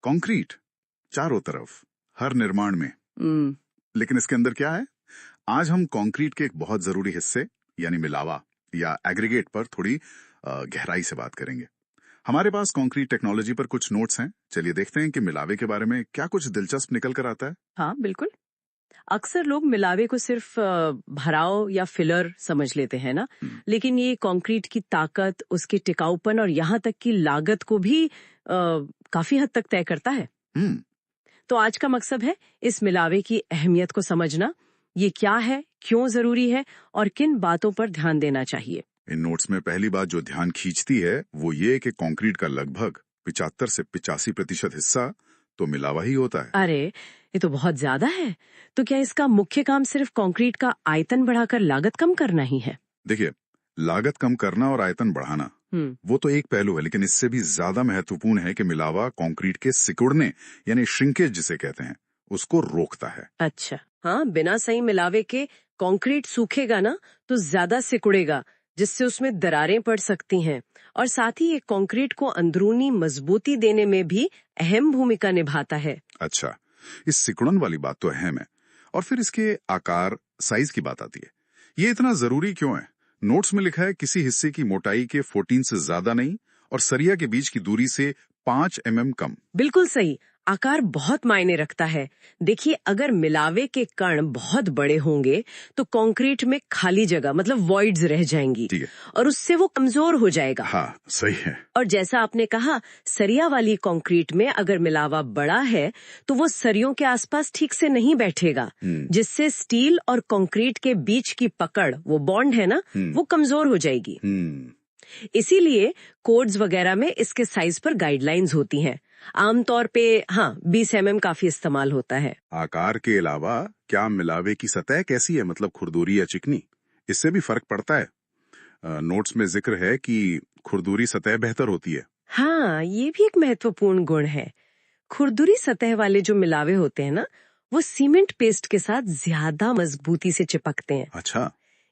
Concrete चारों तरफ, हर निर्माण में। हम्म। लेकिन इसके अंदर क्या है? आज हम कंक्रीट के एक बहुत जरूरी हिस्से यानी मिलावा या एग्रीगेट पर थोड़ी गहराई से बात करेंगे। हमारे पास कंक्रीट टेक्नोलॉजी पर कुछ नोट्स हैं। चलिए देखते हैं कि मिलावे के बारे में क्या कुछ दिलचस्प निकल कर आता है। हाँ बिल्कुल। अक्सर लोग मिलावे को सिर्फ भराव या फिलर समझ लेते हैं ना, लेकिन ये कंक्रीट की ताकत, उसके टिकाऊपन और यहाँ तक कि लागत को भी काफी हद तक तय करता है। तो आज का मकसद है इस मिलावे की अहमियत को समझना, ये क्या है, क्यों जरूरी है और किन बातों पर ध्यान देना चाहिए। इन नोट्स में पहली बात जो ध्यान खींचती है वो ये कि कंक्रीट का लगभग 75 से 85% हिस्सा तो मिलावा ही होता है। अरे ये तो बहुत ज्यादा है। तो क्या इसका मुख्य काम सिर्फ कंक्रीट का आयतन बढ़ाकर लागत कम करना ही है? देखिए, लागत कम करना और आयतन बढ़ाना वो तो एक पहलू है, लेकिन इससे भी ज्यादा महत्वपूर्ण है कि मिलावा कंक्रीट के सिकुड़ने यानी श्रिंकेज जिसे कहते हैं उसको रोकता है। अच्छा, हाँ, बिना सही मिलावे के कंक्रीट सूखेगा ना तो ज्यादा सिकुड़ेगा, जिससे उसमें दरारें पड़ सकती हैं और साथ ही ये कंक्रीट को अंदरूनी मजबूती देने में भी अहम भूमिका निभाता है। अच्छा, इस सिकुड़न वाली बात तो अहम है। और फिर इसके आकार, साइज की बात आती है। ये इतना जरूरी क्यों है? नोट्स में लिखा है किसी हिस्से की मोटाई के 14 से ज्यादा नहीं और सरिया के बीच की दूरी से 5 mm कम। बिल्कुल सही, आकार बहुत मायने रखता है। देखिए, अगर मिलावे के कण बहुत बड़े होंगे तो कंक्रीट में खाली जगह मतलब वॉइड्स रह जाएंगी और उससे वो कमजोर हो जाएगा। हाँ, सही है। और जैसा आपने कहा, सरिया वाली कंक्रीट में अगर मिलावा बड़ा है तो वो सरियों के आसपास ठीक से नहीं बैठेगा, जिससे स्टील और कंक्रीट के बीच की पकड़, वो बॉन्ड है ना, वो कमजोर हो जाएगी। इसीलिए कोड्स वगैरह में इसके साइज पर गाइडलाइंस होती हैं। आमतौर पे 20 mm काफी इस्तेमाल होता है। आकार के अलावा क्या मिलावे की सतह कैसी है, मतलब खुरदुरी या चिकनी, इससे भी फर्क पड़ता है? नोट्स में जिक्र है कि खुरदुरी सतह बेहतर होती है। हाँ, ये भी एक महत्वपूर्ण गुण है। खुरदुरी सतह वाले जो मिलावे होते हैं ना, वो सीमेंट पेस्ट के साथ ज्यादा मजबूती से चिपकते हैं। अच्छा।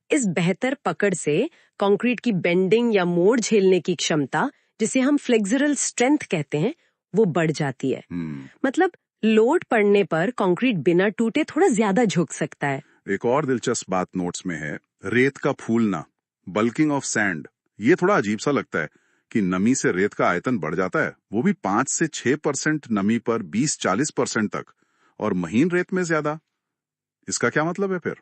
इस बेहतर पकड़ से कंक्रीट की बेंडिंग या मोड़ झेलने की क्षमता, जिसे हम फ्लेक्सुरल स्ट्रेंथ कहते हैं, वो बढ़ जाती है। मतलब लोड पड़ने पर कंक्रीट बिना टूटे थोड़ा ज्यादा झुक सकता है। एक और दिलचस्प बात नोट्स में है रेत का फूलना, बल्किंग ऑफ सैंड। ये थोड़ा अजीब सा लगता है कि नमी से रेत का आयतन बढ़ जाता है, वो भी 5 से 6% नमी पर 20-40% तक, और महीन रेत में ज्यादा। इसका क्या मतलब है फिर?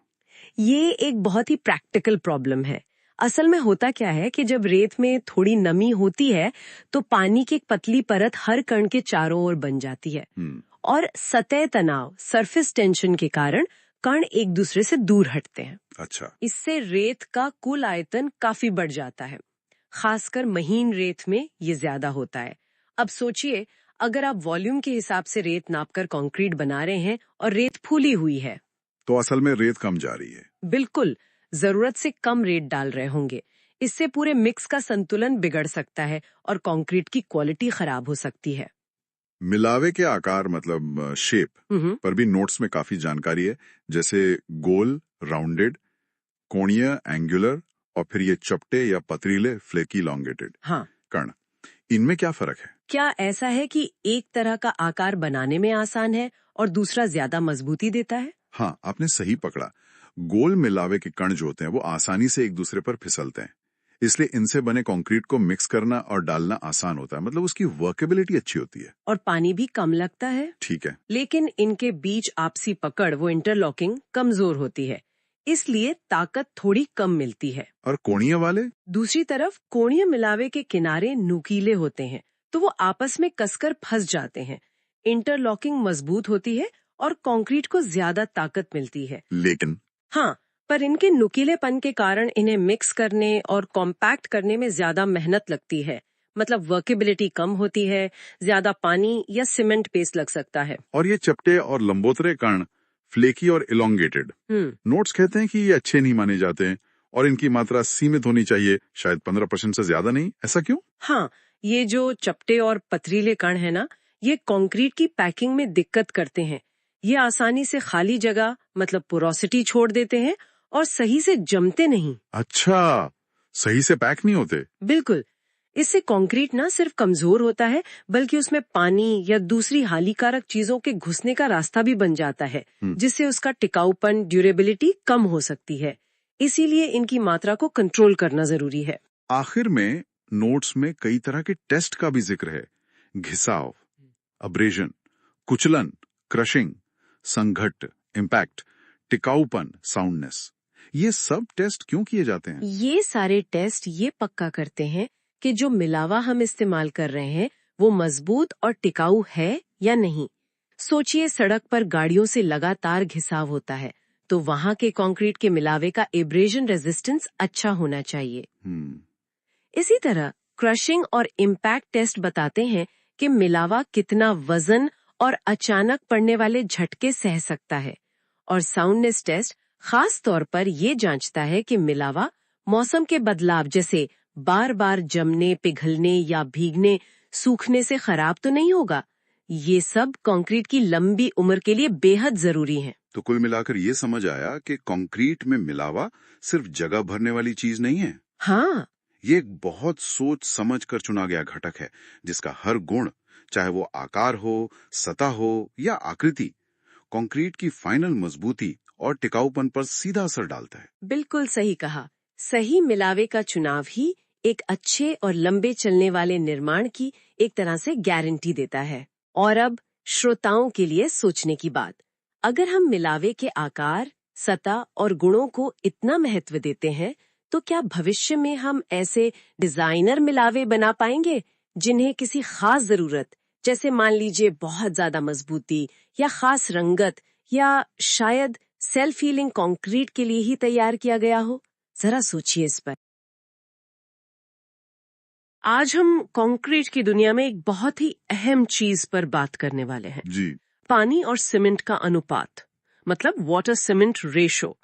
ये एक बहुत ही प्रैक्टिकल प्रॉब्लम है। असल में होता क्या है कि जब रेत में थोड़ी नमी होती है तो पानी की एक पतली परत हर कण के चारों ओर बन जाती है और सतह तनाव, सरफेस टेंशन के कारण कण एक दूसरे से दूर हटते हैं। अच्छा। इससे रेत का कुल आयतन काफी बढ़ जाता है। खासकर महीन रेत में ये ज्यादा होता है। अब सोचिए, अगर आप वॉल्यूम के हिसाब से रेत नापकर कंक्रीट बना रहे हैं और रेत फूली हुई है तो असल में रेत कम जा रही है। बिल्कुल, जरूरत से कम रेत डाल रहे होंगे। इससे पूरे मिक्स का संतुलन बिगड़ सकता है और कंक्रीट की क्वालिटी खराब हो सकती है। मिलावे के आकार मतलब शेप पर भी नोट्स में काफी जानकारी है, जैसे गोल, राउंडेड, कोणीय, एंगुलर, और फिर ये चपटे या पथरीले, फ्लेकी, लॉन्गेटेड कण। इनमें क्या फर्क है? क्या ऐसा है कि एक तरह का आकार बनाने में आसान है और दूसरा ज्यादा मजबूती देता है? हाँ, आपने सही पकड़ा। गोल मिलावे के कण जो होते हैं वो आसानी से एक दूसरे पर फिसलते हैं, इसलिए इनसे बने कंक्रीट को मिक्स करना और डालना आसान होता है, मतलब उसकी वर्केबिलिटी अच्छी होती है। और पानी भी कम लगता है। ठीक है। लेकिन इनके बीच आपसी पकड़, वो इंटरलॉकिंग, कमजोर होती है, इसलिए ताकत थोड़ी कम मिलती है। और कोणीय वाले? दूसरी तरफ कोणीय मिलावे के किनारे नुकीले होते हैं, तो वो आपस में कसकर फंस जाते हैं। इंटरलॉकिंग मजबूत होती है और कंक्रीट को ज्यादा ताकत मिलती है। लेकिन हाँ, पर इनके नुकीलेपन के कारण इन्हें मिक्स करने और कॉम्पैक्ट करने में ज्यादा मेहनत लगती है। मतलब वर्केबिलिटी कम होती है, ज्यादा पानी या सीमेंट पेस्ट लग सकता है। और ये चपटे और लंबोतरे कण, फ्लेकी और इलोंगेटेड, नोट्स कहते हैं कि ये अच्छे नहीं माने जाते हैं और इनकी मात्रा सीमित होनी चाहिए, शायद 15% से ज्यादा नहीं। ऐसा क्यों? हाँ, ये जो चपटे और पथरीले कण है ना, ये कंक्रीट की पैकिंग में दिक्कत करते हैं। ये आसानी से खाली जगह मतलब पोरोसिटी छोड़ देते हैं और सही से जमते नहीं। अच्छा, सही से पैक नहीं होते। बिल्कुल, इससे कंक्रीट ना सिर्फ कमजोर होता है बल्कि उसमें पानी या दूसरी हानिकारक चीजों के घुसने का रास्ता भी बन जाता है, जिससे उसका टिकाऊपन, ड्यूरेबिलिटी कम हो सकती है। इसीलिए इनकी मात्रा को कंट्रोल करना जरूरी है। आखिर में नोट्स में कई तरह के टेस्ट का भी जिक्र है। घिसाव, अब्रेजन, कुचलन, क्रशिंग, संघट्ट, इम्पैक्ट, टिकाऊपन, साउंडनेस। ये सब टेस्ट क्यों किए जाते हैं? ये सारे टेस्ट ये पक्का करते हैं कि जो मिलावा हम इस्तेमाल कर रहे हैं वो मजबूत और टिकाऊ है या नहीं। सोचिए, सड़क पर गाड़ियों से लगातार घिसाव होता है तो वहां के कंक्रीट के मिलावे का एब्रेजन रेजिस्टेंस अच्छा होना चाहिए। इसी तरह क्रशिंग और इम्पैक्ट टेस्ट बताते हैं कि मिलावा कितना वजन और अचानक पड़ने वाले झटके सह सकता है। और साउंडनेस टेस्ट खास तौर पर ये जांचता है कि मिलावा मौसम के बदलाव जैसे बार बार जमने, पिघलने या भीगने, सूखने से खराब तो नहीं होगा। ये सब कंक्रीट की लंबी उम्र के लिए बेहद जरूरी है। तो कुल मिलाकर ये समझ आया कि कंक्रीट में मिलावा सिर्फ जगह भरने वाली चीज नहीं है। हाँ, ये एक बहुत सोच समझ कर चुना गया घटक है जिसका हर गुण, चाहे वो आकार हो, सतह हो या आकृति, कंक्रीट की फाइनल मजबूती और टिकाऊपन पर सीधा असर डालता है। बिल्कुल सही कहा। सही मिलावे का चुनाव ही एक अच्छे और लंबे चलने वाले निर्माण की एक तरह से गारंटी देता है। और अब श्रोताओं के लिए सोचने की बात, अगर हम मिलावे के आकार, सतह और गुणों को इतना महत्व देते हैं तो क्या भविष्य में हम ऐसे डिजाइनर मिलावे बना पाएंगे जिन्हें किसी खास जरूरत, जैसे मान लीजिए बहुत ज्यादा मजबूती या खास रंगत या शायद सेल्फ हीलिंग कंक्रीट के लिए ही तैयार किया गया हो? जरा सोचिए इस पर। आज हम कंक्रीट की दुनिया में एक बहुत ही अहम चीज पर बात करने वाले हैं जी। पानी और सीमेंट का अनुपात, मतलब वाटर सीमेंट रेशो।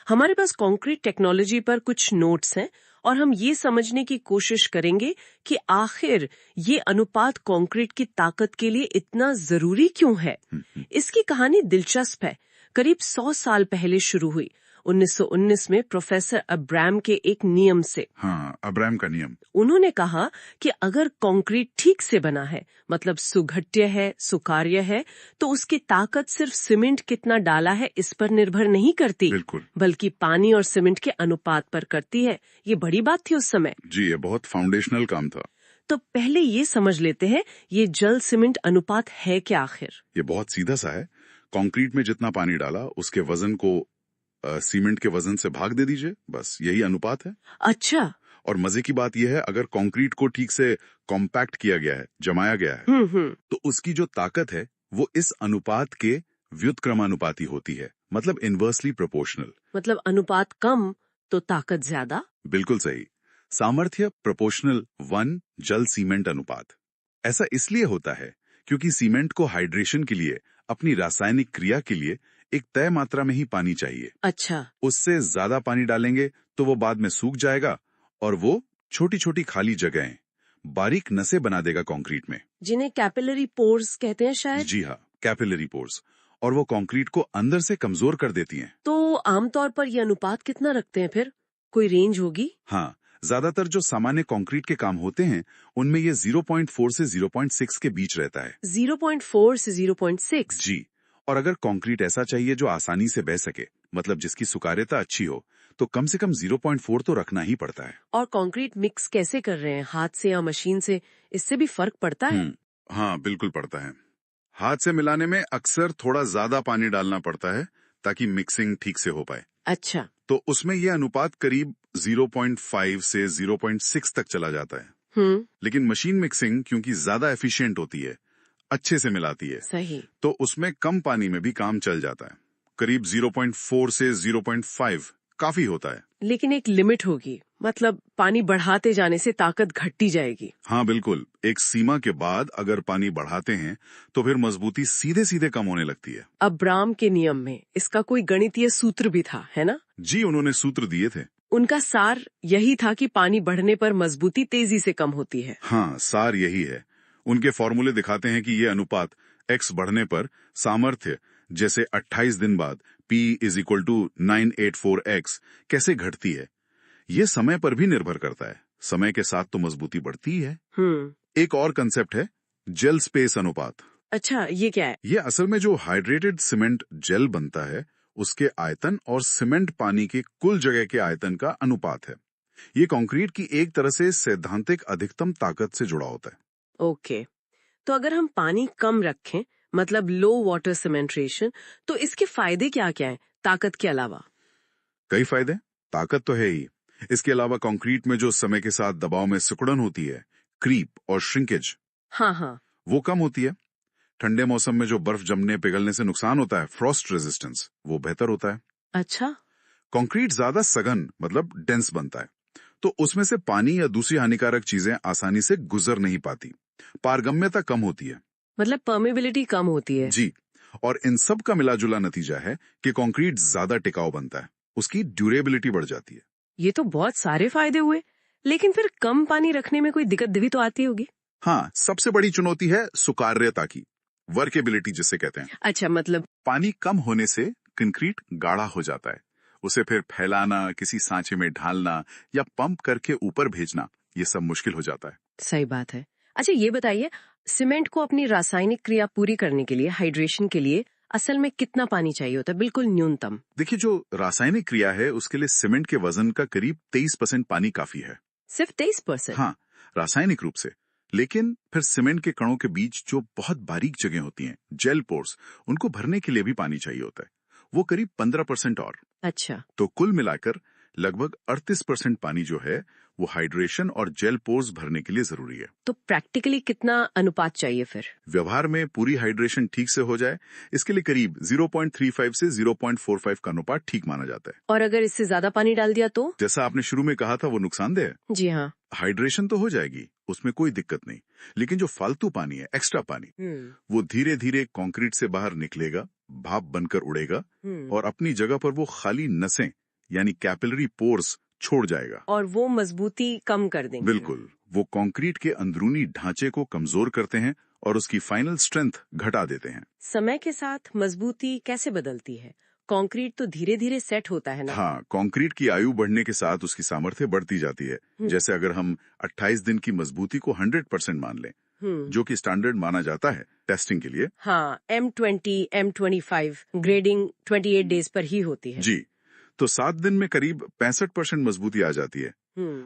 हमारे पास कंक्रीट टेक्नोलॉजी पर कुछ नोट्स हैं और हम ये समझने की कोशिश करेंगे कि आखिर ये अनुपात कंक्रीट की ताकत के लिए इतना जरूरी क्यों है। इसकी कहानी दिलचस्प है। करीब 100 साल पहले शुरू हुई, 1919 में प्रोफेसर अब्राम के एक नियम से। हाँ, अब्राम का नियम। उन्होंने कहा कि अगर कंक्रीट ठीक से बना है, मतलब सुघट्य है, सुकार्य है, तो उसकी ताकत सिर्फ सीमेंट कितना डाला है इस पर निर्भर नहीं करती, बिल्कुल, बल्कि पानी और सीमेंट के अनुपात पर करती है। ये बड़ी बात थी उस समय। जी, ये बहुत फाउंडेशनल काम था। तो पहले ये समझ लेते हैं, ये जल सीमेंट अनुपात है क्या आखिर? ये बहुत सीधा सा है। कंक्रीट में जितना पानी डाला उसके वजन को सीमेंट के वजन से भाग दे दीजिए, बस यही अनुपात है। अच्छा। और मजे की बात यह है, अगर कंक्रीट को ठीक से कॉम्पैक्ट किया गया है, जमाया गया है, तो उसकी जो ताकत है वो इस अनुपात के व्युत्क्रमानुपाती होती है, मतलब इनवर्सली प्रोपोर्शनल। मतलब अनुपात कम तो ताकत ज्यादा। बिल्कुल सही। सामर्थ्य प्रोपोर्शनल 1 जल सीमेंट अनुपात। ऐसा इसलिए होता है क्योंकि सीमेंट को हाइड्रेशन के लिए, अपनी रासायनिक क्रिया के लिए एक तय मात्रा में ही पानी चाहिए। अच्छा। उससे ज्यादा पानी डालेंगे तो वो बाद में सूख जाएगा और वो छोटी छोटी खाली जगहें, बारीक नसें बना देगा कंक्रीट में, जिन्हें कैपिलरी पोर्स कहते हैं शायद। जी हाँ, कैपिलरी पोर्स। और वो कंक्रीट को अंदर से कमजोर कर देती हैं। तो आमतौर पर ये अनुपात कितना रखते हैं फिर? कोई रेंज होगी? हाँ, ज्यादातर जो सामान्य कंक्रीट के काम होते हैं उनमें ये 0.4 से 0.6 के बीच रहता है। 0.4 से 0.6? जी। और अगर कंक्रीट ऐसा चाहिए जो आसानी से बह सके, मतलब जिसकी सुकार्यता अच्छी हो, तो कम से कम 0.4 तो रखना ही पड़ता है। और कंक्रीट मिक्स कैसे कर रहे हैं, हाथ से या मशीन से? इससे भी फर्क पड़ता है? हाँ, बिल्कुल पड़ता है। हाथ से मिलाने में अक्सर थोड़ा ज्यादा पानी डालना पड़ता है ताकि मिक्सिंग ठीक से हो पाए। अच्छा। तो उसमें यह अनुपात करीब 0.5 से 0.6 तक चला जाता है। लेकिन मशीन मिक्सिंग क्योंकि ज्यादा एफिशिएंट होती है, अच्छे से मिलाती है, सही, तो उसमें कम पानी में भी काम चल जाता है। करीब 0.4 से 0.5 काफी होता है। लेकिन एक लिमिट होगी, मतलब पानी बढ़ाते जाने से ताकत घटती जाएगी। हाँ बिल्कुल, एक सीमा के बाद अगर पानी बढ़ाते हैं तो फिर मजबूती सीधे सीधे कम होने लगती है। अब्राम के नियम में इसका कोई गणितीय सूत्र भी था, है ना? जी, उन्होंने सूत्र दिए थे। उनका सार यही था कि पानी बढ़ने पर मजबूती तेजी से कम होती है। हाँ, सार यही है। उनके फॉर्मूले दिखाते हैं कि ये अनुपात x बढ़ने पर सामर्थ्य, जैसे 28 दिन बाद P = 984x कैसे घटती है। ये समय पर भी निर्भर करता है। समय के साथ तो मजबूती बढ़ती ही है। हम्म। एक और कंसेप्ट है जेल स्पेस अनुपात। अच्छा, ये क्या है? ये असल में जो हाइड्रेटेड सीमेंट जेल बनता है उसके आयतन और सीमेंट पानी के कुल जगह के आयतन का अनुपात है। ये कंक्रीट की एक तरह से सैद्धांतिक अधिकतम ताकत से जुड़ा होता है। ओके, तो अगर हम पानी कम रखें, मतलब लो वाटर सीमेंट्रेशन, तो इसके फायदे क्या क्या हैं ताकत के अलावा? कई फायदे। ताकत तो है ही, इसके अलावा कंक्रीट में जो समय के साथ दबाव में सिकुड़न होती है, क्रीप और श्रिंकेज, हाँ हाँ। वो कम होती है। ठंडे मौसम में जो बर्फ जमने पिघलने से नुकसान होता है, फ्रॉस्ट रेजिस्टेंस, वो बेहतर होता है। अच्छा। कंक्रीट ज्यादा सघन मतलब डेंस बनता है, तो उसमें से पानी या दूसरी हानिकारक चीजें आसानी से गुजर नहीं पाती। पारगम्यता कम होती है। मतलब परमेबिलिटी कम होती है। जी, और इन सब का मिला जुला नतीजा है कि कंक्रीट ज्यादा टिकाऊ बनता है, उसकी ड्यूरेबिलिटी बढ़ जाती है। ये तो बहुत सारे फायदे हुए, लेकिन फिर कम पानी रखने में कोई दिक्कत भी तो आती होगी। हाँ, सबसे बड़ी चुनौती है सुकार्यता की, वर्केबिलिटी जिसे कहते हैं। अच्छा, मतलब पानी कम होने से कंक्रीट गाढ़ा हो जाता है। उसे फिर फैलाना, किसी सांचे में ढालना या पंप करके ऊपर भेजना, ये सब मुश्किल हो जाता है। सही बात है। अच्छा, ये बताइए, सीमेंट को अपनी रासायनिक क्रिया पूरी करने के लिए, हाइड्रेशन के लिए असल में कितना पानी चाहिए होता है, बिल्कुल न्यूनतम? देखिए, जो रासायनिक क्रिया है उसके लिए सीमेंट के वजन का करीब 23% पानी काफी है। सिर्फ 23%? हाँ, रासायनिक रूप से। लेकिन फिर सीमेंट के कणों के बीच जो बहुत बारीक जगह होती हैं, जेल पोर्स, उनको भरने के लिए भी पानी चाहिए होता है, वो करीब 15% और। अच्छा। तो कुल मिलाकर लगभग 38% पानी जो है वो हाइड्रेशन और जेल पोर्स भरने के लिए जरूरी है। तो प्रैक्टिकली कितना अनुपात चाहिए फिर? व्यवहार में पूरी हाइड्रेशन ठीक से हो जाए, इसके लिए करीब 0.35 से 0.45 का अनुपात ठीक माना जाता है। और अगर इससे ज्यादा पानी डाल दिया तो? जैसा आपने शुरू में कहा था, वो नुकसानदेह है। जी हाँ। हाइड्रेशन तो हो जाएगी, उसमें कोई दिक्कत नहीं, लेकिन जो फालतू पानी है, एक्स्ट्रा पानी, वो धीरे धीरे कंक्रीट से बाहर निकलेगा, भाप बनकर उड़ेगा और अपनी जगह पर वो खाली नसें यानी कैपिलरी पोर्स छोड़ जाएगा। और वो मजबूती कम कर देंगे। बिल्कुल, वो कंक्रीट के अंदरूनी ढांचे को कमजोर करते हैं और उसकी फाइनल स्ट्रेंथ घटा देते हैं। समय के साथ मजबूती कैसे बदलती है? कंक्रीट तो धीरे धीरे सेट होता है ना? हाँ, कंक्रीट की आयु बढ़ने के साथ उसकी सामर्थ्य बढ़ती जाती है। जैसे अगर हम 28 दिन की मजबूती को 100% मान लें, जो कि स्टैंडर्ड माना जाता है टेस्टिंग के लिए। हाँ, M20, M25 ग्रेडिंग 28 डेज पर ही होती है। जी, तो 7 दिन में करीब 65% मजबूती आ जाती है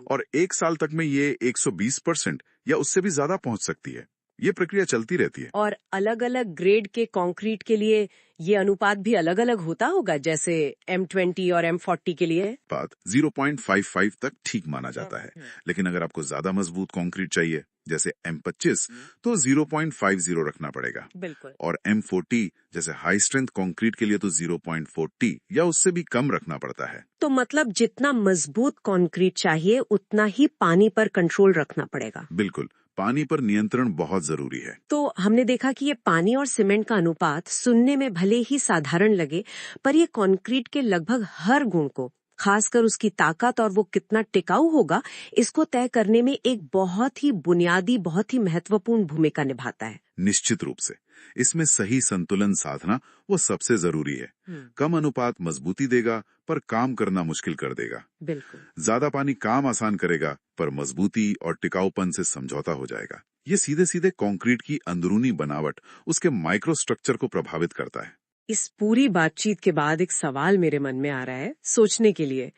और 1 साल तक में ये 120% या उससे भी ज्यादा पहुंच सकती है। ये प्रक्रिया चलती रहती है। और अलग अलग ग्रेड के कंक्रीट के लिए ये अनुपात भी अलग अलग होता होगा, जैसे M20 और M40 के लिए? बात 0.55 तक ठीक माना जाता है, लेकिन अगर आपको ज्यादा मजबूत कंक्रीट चाहिए जैसे M25 तो 0.50 रखना पड़ेगा। बिल्कुल। और M40 जैसे हाई स्ट्रेंथ कंक्रीट के लिए तो 0.40 या उससे भी कम रखना पड़ता है। तो मतलब जितना मजबूत कंक्रीट चाहिए उतना ही पानी पर कंट्रोल रखना पड़ेगा। बिल्कुल, पानी पर नियंत्रण बहुत जरूरी है। तो हमने देखा कि ये पानी और सीमेंट का अनुपात सुनने में भले ही साधारण लगे, पर ये कंक्रीट के लगभग हर गुण को, खासकर उसकी ताकत और वो कितना टिकाऊ होगा, इसको तय करने में एक बहुत ही बुनियादी, बहुत ही महत्वपूर्ण भूमिका निभाता है। निश्चित रूप से इसमें सही संतुलन साधना वो सबसे जरूरी है। कम अनुपात मजबूती देगा पर काम करना मुश्किल कर देगा। बिल्कुल। ज्यादा पानी काम आसान करेगा पर मजबूती और टिकाऊपन से समझौता हो जाएगा। ये सीधे सीधे कंक्रीट की अंदरूनी बनावट, उसके माइक्रो स्ट्रक्चर को प्रभावित करता है। इस पूरी बातचीत के बाद एक सवाल मेरे मन में आ रहा है सोचने के लिए,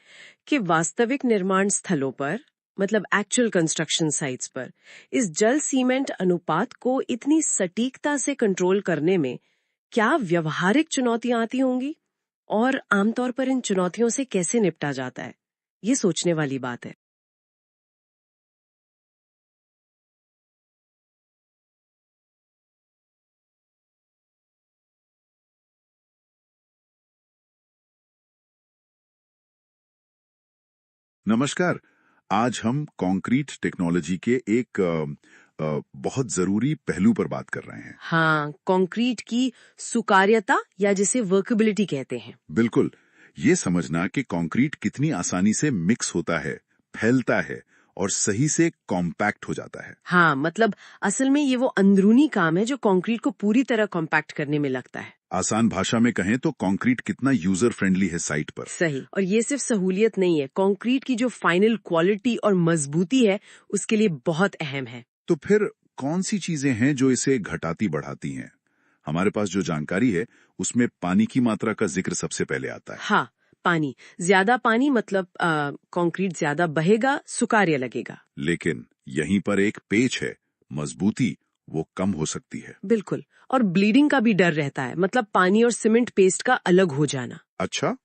कि वास्तविक निर्माण स्थलों पर, मतलब एक्चुअल कंस्ट्रक्शन साइट्स पर, इस जल सीमेंट अनुपात को इतनी सटीकता से कंट्रोल करने में क्या व्यवहारिक चुनौतियां आती होंगी, और आमतौर पर इन चुनौतियों से कैसे निपटा जाता है? ये सोचने वाली बात है। नमस्कार, आज हम कंक्रीट टेक्नोलॉजी के एक बहुत जरूरी पहलू पर बात कर रहे हैं। हाँ, कंक्रीट की सुकार्यता, या जिसे वर्केबिलिटी कहते हैं। बिल्कुल, ये समझना कि कंक्रीट कितनी आसानी से मिक्स होता है, फैलता है और सही से कॉम्पैक्ट हो जाता है। हाँ, मतलब असल में ये वो अंदरूनी काम है जो कंक्रीट को पूरी तरह कॉम्पैक्ट करने में लगता है। आसान भाषा में कहें तो कंक्रीट कितना यूजर फ्रेंडली है साइट पर। सही। और ये सिर्फ सहूलियत नहीं है, कंक्रीट की जो फाइनल क्वालिटी और मजबूती है उसके लिए बहुत अहम है। तो फिर कौन सी चीजें हैं जो इसे घटाती बढ़ाती हैं? हमारे पास जो जानकारी है उसमें पानी की मात्रा का जिक्र सबसे पहले आता है। हाँ, पानी। ज्यादा पानी मतलब कंक्रीट ज्यादा बहेगा, सुकार्य लगेगा। लेकिन यहीं पर एक पेच है, मजबूती वो कम हो सकती है। बिल्कुल। और ब्लीडिंग का भी डर रहता है, मतलब पानी और सीमेंट पेस्ट का अलग हो जाना। अच्छा,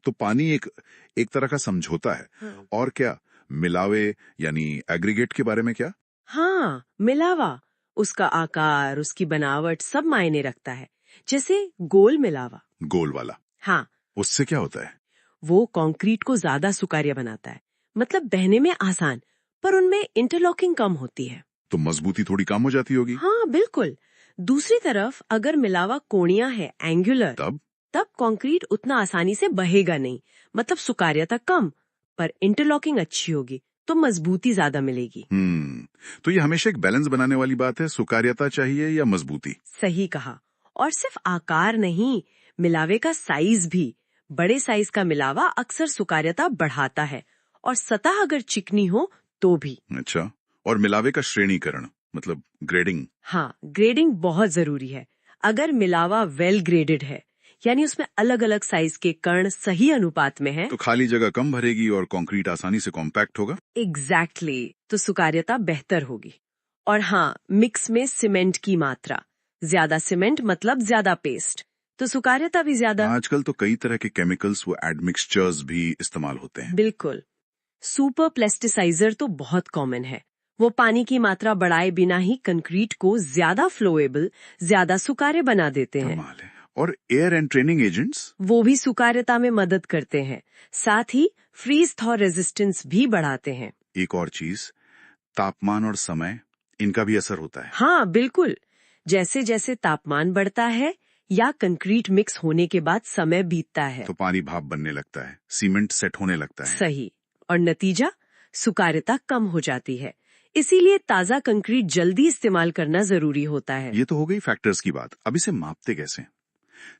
तो पानी एक तरह का समझौता है। हाँ। और क्या मिलावे यानी एग्रीगेट के बारे में क्या? हाँ, मिलावा। उसका आकार, उसकी बनावट सब मायने रखता है। जैसे गोल मिलावा। गोल वाला? हाँ, उससे क्या होता है? वो कंक्रीट को ज्यादा सुकार्य बनाता है, मतलब बहने में आसान, पर उनमें इंटरलॉकिंग कम होती है। तो मजबूती थोड़ी कम हो जाती होगी। हाँ, बिल्कुल। दूसरी तरफ अगर मिलावा कोणीय है, एंगुलर, तब तब कंक्रीट उतना आसानी से बहेगा नहीं, मतलब सुकार्यता कम, पर इंटरलॉकिंग अच्छी होगी तो मजबूती ज्यादा मिलेगी। तो ये हमेशा एक बैलेंस बनाने वाली बात है, सुकार्यता चाहिए या मजबूती। सही कहा। और सिर्फ आकार नहीं, मिलावे का साइज भी। बड़े साइज का मिलावा अक्सर सुकार्यता बढ़ाता है, और सतह अगर चिकनी हो तो भी। अच्छा, और मिलावे का श्रेणीकरण मतलब ग्रेडिंग? हाँ, ग्रेडिंग बहुत जरूरी है। अगर मिलावा वेल ग्रेडेड है, यानी उसमें अलग अलग साइज के कण सही अनुपात में है, तो खाली जगह कम भरेगी और कंक्रीट आसानी से कॉम्पैक्ट होगा। एग्जैक्टली, तो सुकार्यता बेहतर होगी। और हाँ, मिक्स में सीमेंट की मात्रा। ज्यादा सीमेंट मतलब ज्यादा पेस्ट, तो सुकार्यता भी ज्यादा। आजकल तो कई तरह के केमिकल्स वो एडमिक्सचर्स भी इस्तेमाल होते हैं। बिल्कुल। सुपर प्लास्टिसाइजर तो बहुत कॉमन है। वो पानी की मात्रा बढ़ाए बिना ही कंक्रीट को ज्यादा फ्लोएबल, ज्यादा सुकार्य बना देते हैं। कमाल है। और एयर एंड ट्रेनिंग एजेंट्स? वो भी सुकार्यता में मदद करते हैं, साथ ही फ्रीज थॉ रेजिस्टेंस भी बढ़ाते हैं। एक और चीज, तापमान और समय, इनका भी असर होता है। हाँ, बिल्कुल। जैसे जैसे तापमान बढ़ता है या कंक्रीट मिक्स होने के बाद समय बीतता है, तो पानी भाप बनने लगता है, सीमेंट सेट होने लगता है। सही। और नतीजा, सुकार्यता कम हो जाती है। इसीलिए ताजा कंक्रीट जल्दी इस्तेमाल करना जरूरी होता है। ये तो हो गई फैक्टर्स की बात। अब इसे मापते कैसे?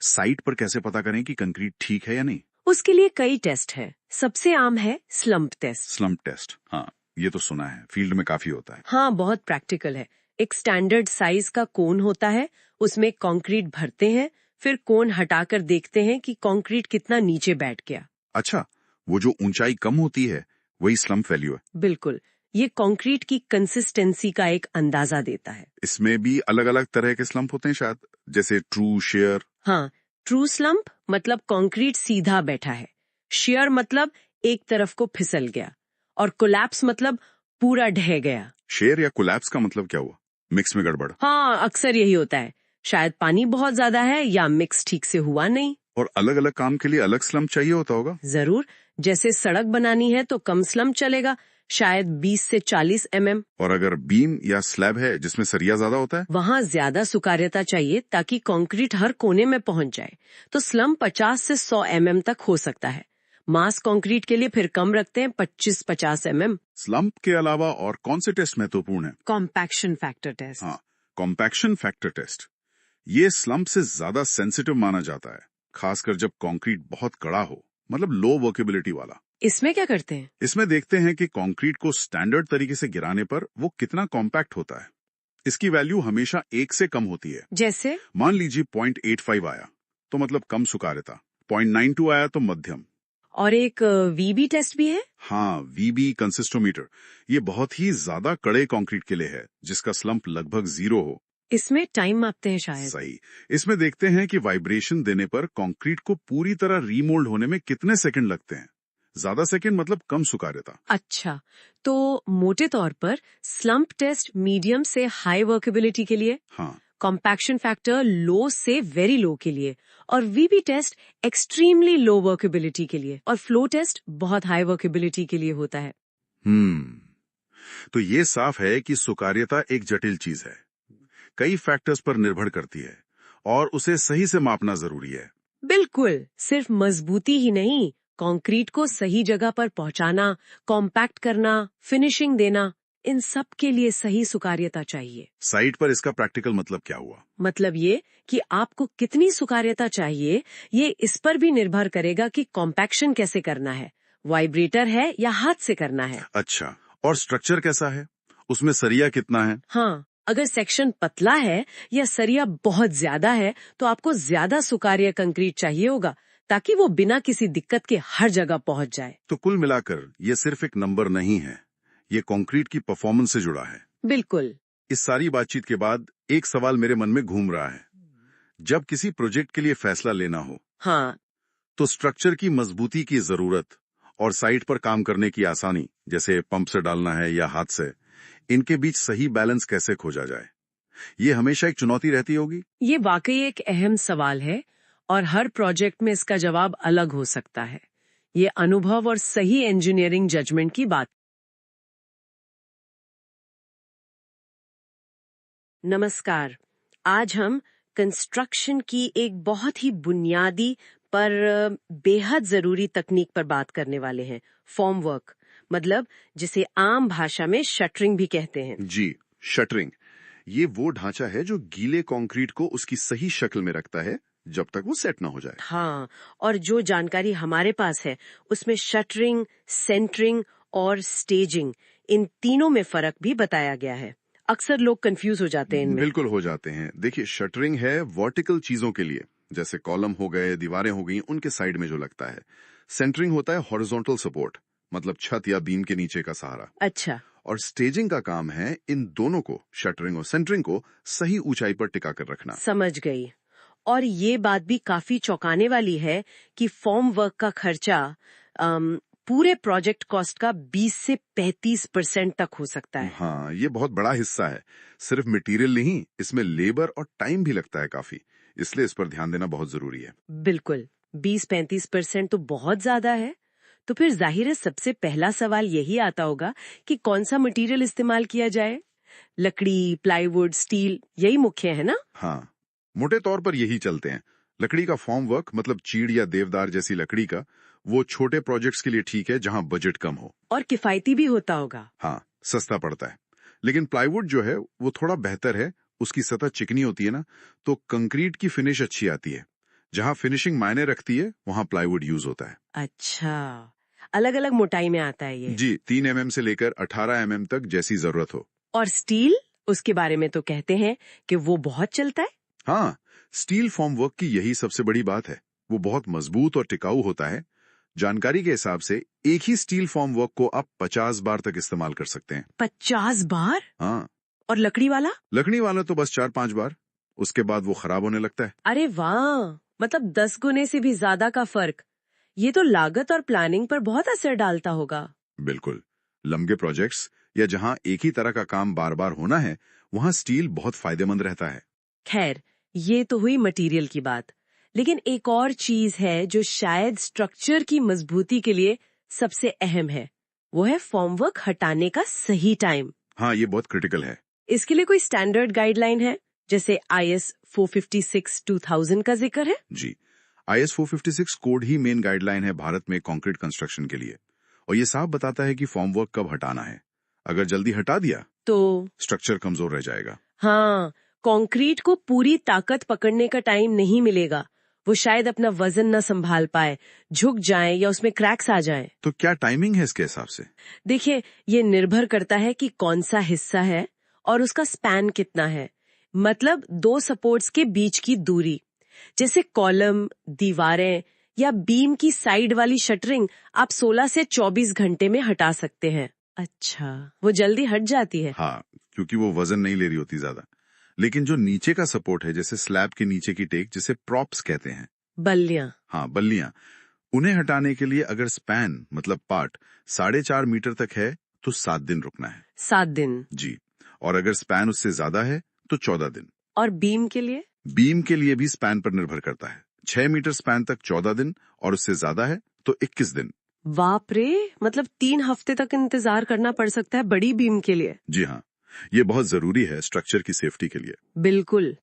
साइट पर कैसे पता करें कि कंक्रीट ठीक है या नहीं? उसके लिए कई टेस्ट हैं। सबसे आम है स्लम्प टेस्ट। स्लम्प टेस्ट, हाँ, ये तो सुना है, फील्ड में काफी होता है। हाँ, बहुत प्रैक्टिकल है। एक स्टैंडर्ड साइज का कोन होता है, उसमें कंक्रीट भरते हैं, फिर कोन हटाकर देखते हैं कि कंक्रीट कितना नीचे बैठ गया। अच्छा, वो जो ऊंचाई कम होती है वही स्लम्प वैल्यू है? बिल्कुल। ये कंक्रीट की कंसिस्टेंसी का एक अंदाजा देता है। इसमें भी अलग अलग तरह के स्लम्प होते हैं शायद, जैसे ट्रू, शेयर? हाँ, ट्रू स्लम्प मतलब कंक्रीट सीधा बैठा है, शेयर मतलब एक तरफ को फिसल गया, और कोलैप्स मतलब पूरा ढह गया। शेयर या कोलैप्स का मतलब क्या हुआ? मिक्स में गड़बड़? हाँ, अक्सर यही होता है। शायद पानी बहुत ज्यादा है या मिक्स ठीक से हुआ नहीं। और अलग अलग काम के लिए अलग स्लम्प चाहिए होता होगा? जरूर। जैसे सड़क बनानी है तो कम स्लम्प चलेगा, शायद 20 से 40 mm। और अगर बीम या स्लैब है जिसमें सरिया ज्यादा होता है? वहाँ ज्यादा सुकार्यता चाहिए ताकि कंक्रीट हर कोने में पहुंच जाए, तो स्लम्प 50 से 100 mm तक हो सकता है। मास कंक्रीट के लिए फिर कम रखते हैं, 25-50 mm। स्लम्प के अलावा और कौन से टेस्ट महत्वपूर्ण है? Compaction factor test. हाँ, कॉम्पैक्शन फैक्टर टेस्ट। ये स्लम्प से ज्यादा सेंसिटिव माना जाता है, खासकर जब कंक्रीट बहुत कड़ा हो, मतलब लो वर्केबिलिटी वाला। इसमें क्या करते हैं? इसमें देखते हैं कि कंक्रीट को स्टैंडर्ड तरीके से गिराने पर वो कितना कॉम्पैक्ट होता है। इसकी वैल्यू हमेशा 1 से कम होती है। जैसे मान लीजिए 0.85 आया तो मतलब कम सुकार्यता, 0.92 आया तो मध्यम। और एक वीबी टेस्ट भी है। हाँ, वीबी कंसिस्टोमीटर। ये बहुत ही ज्यादा कड़े कंक्रीट के लिए है, जिसका स्लम्प लगभग 0 हो। इसमें टाइम मापते हैं शायद। सही। इसमें देखते हैं कि वाइब्रेशन देने पर कंक्रीट को पूरी तरह रीमोल्ड होने में कितने सेकंड लगते हैं। ज्यादा सेकंड मतलब कम सुकार्यता। अच्छा, तो मोटे तौर पर स्लम्प टेस्ट मीडियम से हाई वर्केबिलिटी के लिए, हाँ, कॉम्पैक्शन फैक्टर लो से वेरी लो के लिए, और वीबी टेस्ट एक्सट्रीमली लो वर्केबिलिटी के लिए, और फ्लो टेस्ट बहुत हाई वर्केबिलिटी के लिए होता है। तो ये साफ है कि सुकार्यता एक जटिल चीज है, कई फैक्टर्स पर निर्भर करती है और उसे सही से मापना जरूरी है। बिल्कुल। सिर्फ मजबूती ही नहीं, कंक्रीट को सही जगह पर पहुंचाना, कॉम्पैक्ट करना, फिनिशिंग देना, इन सब के लिए सही सुकार्यता चाहिए। साइट पर इसका प्रैक्टिकल मतलब क्या हुआ? मतलब ये कि आपको कितनी सुकार्यता चाहिए, ये इस पर भी निर्भर करेगा कि कॉम्पैक्शन कैसे करना है, वाइब्रेटर है या हाथ से करना है। अच्छा, और स्ट्रक्चर कैसा है? उसमें सरिया कितना है? हाँ, अगर सेक्शन पतला है या सरिया बहुत ज्यादा है तो आपको ज्यादा सुकार्य कंक्रीट चाहिए होगा, ताकि वो बिना किसी दिक्कत के हर जगह पहुंच जाए। तो कुल मिलाकर ये सिर्फ एक नंबर नहीं है, ये कंक्रीट की परफॉर्मेंस से जुड़ा है। बिल्कुल। इस सारी बातचीत के बाद एक सवाल मेरे मन में घूम रहा है। जब किसी प्रोजेक्ट के लिए फैसला लेना हो, हाँ, तो स्ट्रक्चर की मजबूती की जरूरत और साइट पर काम करने की आसानी, जैसे पंप से डालना है या हाथ से, इनके बीच सही बैलेंस कैसे खोजा जाए, ये हमेशा एक चुनौती रहती होगी। ये वाकई एक अहम सवाल है और हर प्रोजेक्ट में इसका जवाब अलग हो सकता है। ये अनुभव और सही इंजीनियरिंग जजमेंट की बात। नमस्कार। आज हम कंस्ट्रक्शन की एक बहुत ही बुनियादी पर बेहद जरूरी तकनीक पर बात करने वाले हैं, फॉर्म वर्क, मतलब जिसे आम भाषा में शटरिंग भी कहते हैं। जी, शटरिंग ये वो ढांचा है जो गीले कंक्रीट को उसकी सही शक्ल में रखता है जब तक वो सेट ना हो जाए। हाँ, और जो जानकारी हमारे पास है उसमें शटरिंग, सेंटरिंग और स्टेजिंग, इन तीनों में फर्क भी बताया गया है। अक्सर लोग कंफ्यूज हो जाते हैं इनमें। बिल्कुल हो जाते हैं। देखिए, शटरिंग है वर्टिकल चीजों के लिए, जैसे कॉलम हो गए, दीवारें हो गई, उनके साइड में जो लगता है। सेंटरिंग होता है हॉरिजॉन्टल सपोर्ट, मतलब छत या बीम के नीचे का सहारा। अच्छा। और स्टेजिंग का काम है इन दोनों को, शटरिंग और सेंटरिंग को, सही ऊंचाई पर टिका कर रखना। समझ गई। और ये बात भी काफी चौंकाने वाली है कि फॉर्म वर्क का खर्चा पूरे प्रोजेक्ट कॉस्ट का 20 से 35% तक हो सकता है। हाँ, ये बहुत बड़ा हिस्सा है। सिर्फ मटेरियल नहीं, इसमें लेबर और टाइम भी लगता है काफी, इसलिए इस पर ध्यान देना बहुत जरूरी है। बिल्कुल, 20-35% तो बहुत ज्यादा है। तो फिर जाहिर है सबसे पहला सवाल यही आता होगा कि कौन सा मटेरियल इस्तेमाल किया जाए। लकड़ी, प्लाईवुड, स्टील, यही मुख्य है ना? हाँ, मोटे तौर पर यही चलते हैं। लकड़ी का फॉर्म वर्क, मतलब चीड़ या देवदार जैसी लकड़ी का, वो छोटे प्रोजेक्ट्स के लिए ठीक है जहां बजट कम हो। और किफायती भी होता होगा। हाँ, सस्ता पड़ता है। लेकिन प्लाईवुड जो है वो थोड़ा बेहतर है, उसकी सतह चिकनी होती है ना, तो कंक्रीट की फिनिश अच्छी आती है। जहां फिनिशिंग मायने रखती है वहां प्लाईवुड यूज होता है। अच्छा, अलग अलग मोटाई में आता है ये। जी, 3 mm से लेकर 18 mm तक, जैसी जरूरत हो। और स्टील, उसके बारे में तो कहते हैं कि वो बहुत चलता है। हाँ, स्टील फॉर्म वर्क की यही सबसे बड़ी बात है। वो बहुत मजबूत और टिकाऊ होता है। जानकारी के हिसाब से एक ही स्टील फॉर्म वर्क को आप 50 बार तक इस्तेमाल कर सकते हैं। 50 बार? हाँ, और लकड़ी वाला? लकड़ी वाला तो बस 4-5 बार, उसके बाद वो खराब होने लगता है। अरे वाह, मतलब 10 गुने से भी ज्यादा का फर्क। ये तो लागत और प्लानिंग पर बहुत असर डालता होगा। बिल्कुल, लंबे प्रोजेक्ट्स या जहां एक ही तरह का काम बार बार होना है, वहां स्टील बहुत फायदेमंद रहता है। खैर, ये तो हुई मटेरियल की बात, लेकिन एक और चीज है जो शायद स्ट्रक्चर की मजबूती के लिए सबसे अहम है। वो है फॉर्मवर्क हटाने का सही टाइम। हाँ, ये बहुत क्रिटिकल है। इसके लिए कोई स्टैंडर्ड गाइडलाइन है, जैसे IS 456-2000 का जिक्र है? जी, IS 456 code he main guideline है भारत में कंक्रीट कंस्ट्रक्शन के लिए, और ये साफ बताता है कि फॉर्मवर्क कब हटाना है। अगर जल्दी हटा दिया तो स्ट्रक्चर कमजोर रह जाएगा। हाँ, कंक्रीट को पूरी ताकत पकड़ने का टाइम नहीं मिलेगा। वो शायद अपना वजन न संभाल पाए, झुक जाए या उसमें क्रैक्स आ जाए। तो क्या टाइमिंग है इसके हिसाब से? देखिए, ये निर्भर करता है कि कौन सा हिस्सा है और उसका स्पैन कितना है, मतलब दो सपोर्ट्स के बीच की दूरी। जैसे कॉलम, दीवारें या बीम की साइड वाली शटरिंग आप 16 से 24 घंटे में हटा सकते हैं। अच्छा, वो जल्दी हट जाती है। हाँ, क्योंकि वो वजन नहीं ले रही होती ज्यादा। लेकिन जो नीचे का सपोर्ट है, जैसे स्लैब के नीचे की टेक, जिसे प्रॉप्स कहते हैं, बल्लियां। हाँ बल्लियां, उन्हें हटाने के लिए अगर स्पैन मतलब पार्ट 4.5 मीटर तक है तो 7 दिन रुकना है। 7 दिन? जी, और अगर स्पैन उससे ज्यादा है तो 14 दिन। और बीम के लिए? बीम के लिए भी स्पैन पर निर्भर करता है। 6 मीटर स्पैन तक 14 दिन, और उससे ज्यादा है तो 21 दिन। बाप रे, मतलब 3 हफ्ते तक इंतजार करना पड़ सकता है बड़ी बीम के लिए। जी हाँ, ये बहुत जरूरी है स्ट्रक्चर की सेफ्टी के लिए। बिल्कुल।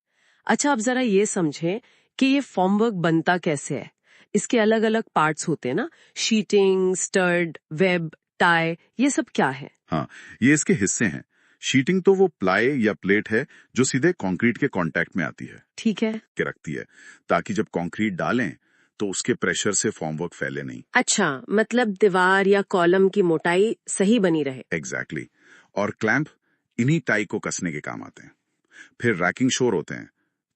अच्छा, अब जरा ये समझें कि ये फॉर्मवर्क बनता कैसे है। इसके अलग अलग पार्ट्स होते हैं ना, शीटिंग, स्टड, वेब, टाई, ये सब क्या है? हाँ, ये इसके हिस्से हैं। शीटिंग तो वो प्लाई या प्लेट है जो सीधे कंक्रीट के कांटेक्ट में आती है, ठीक है। के रखती है, ताकि जब कंक्रीट डालें तो उसके प्रेशर से फॉर्मवर्क फैले नहीं। अच्छा, मतलब दीवार या कॉलम की मोटाई सही बनी रहे। एग्जैक्टली और क्लैंप इन्हीं टाई को कसने के काम आते हैं। फिर रैकिंग शोर होते हैं,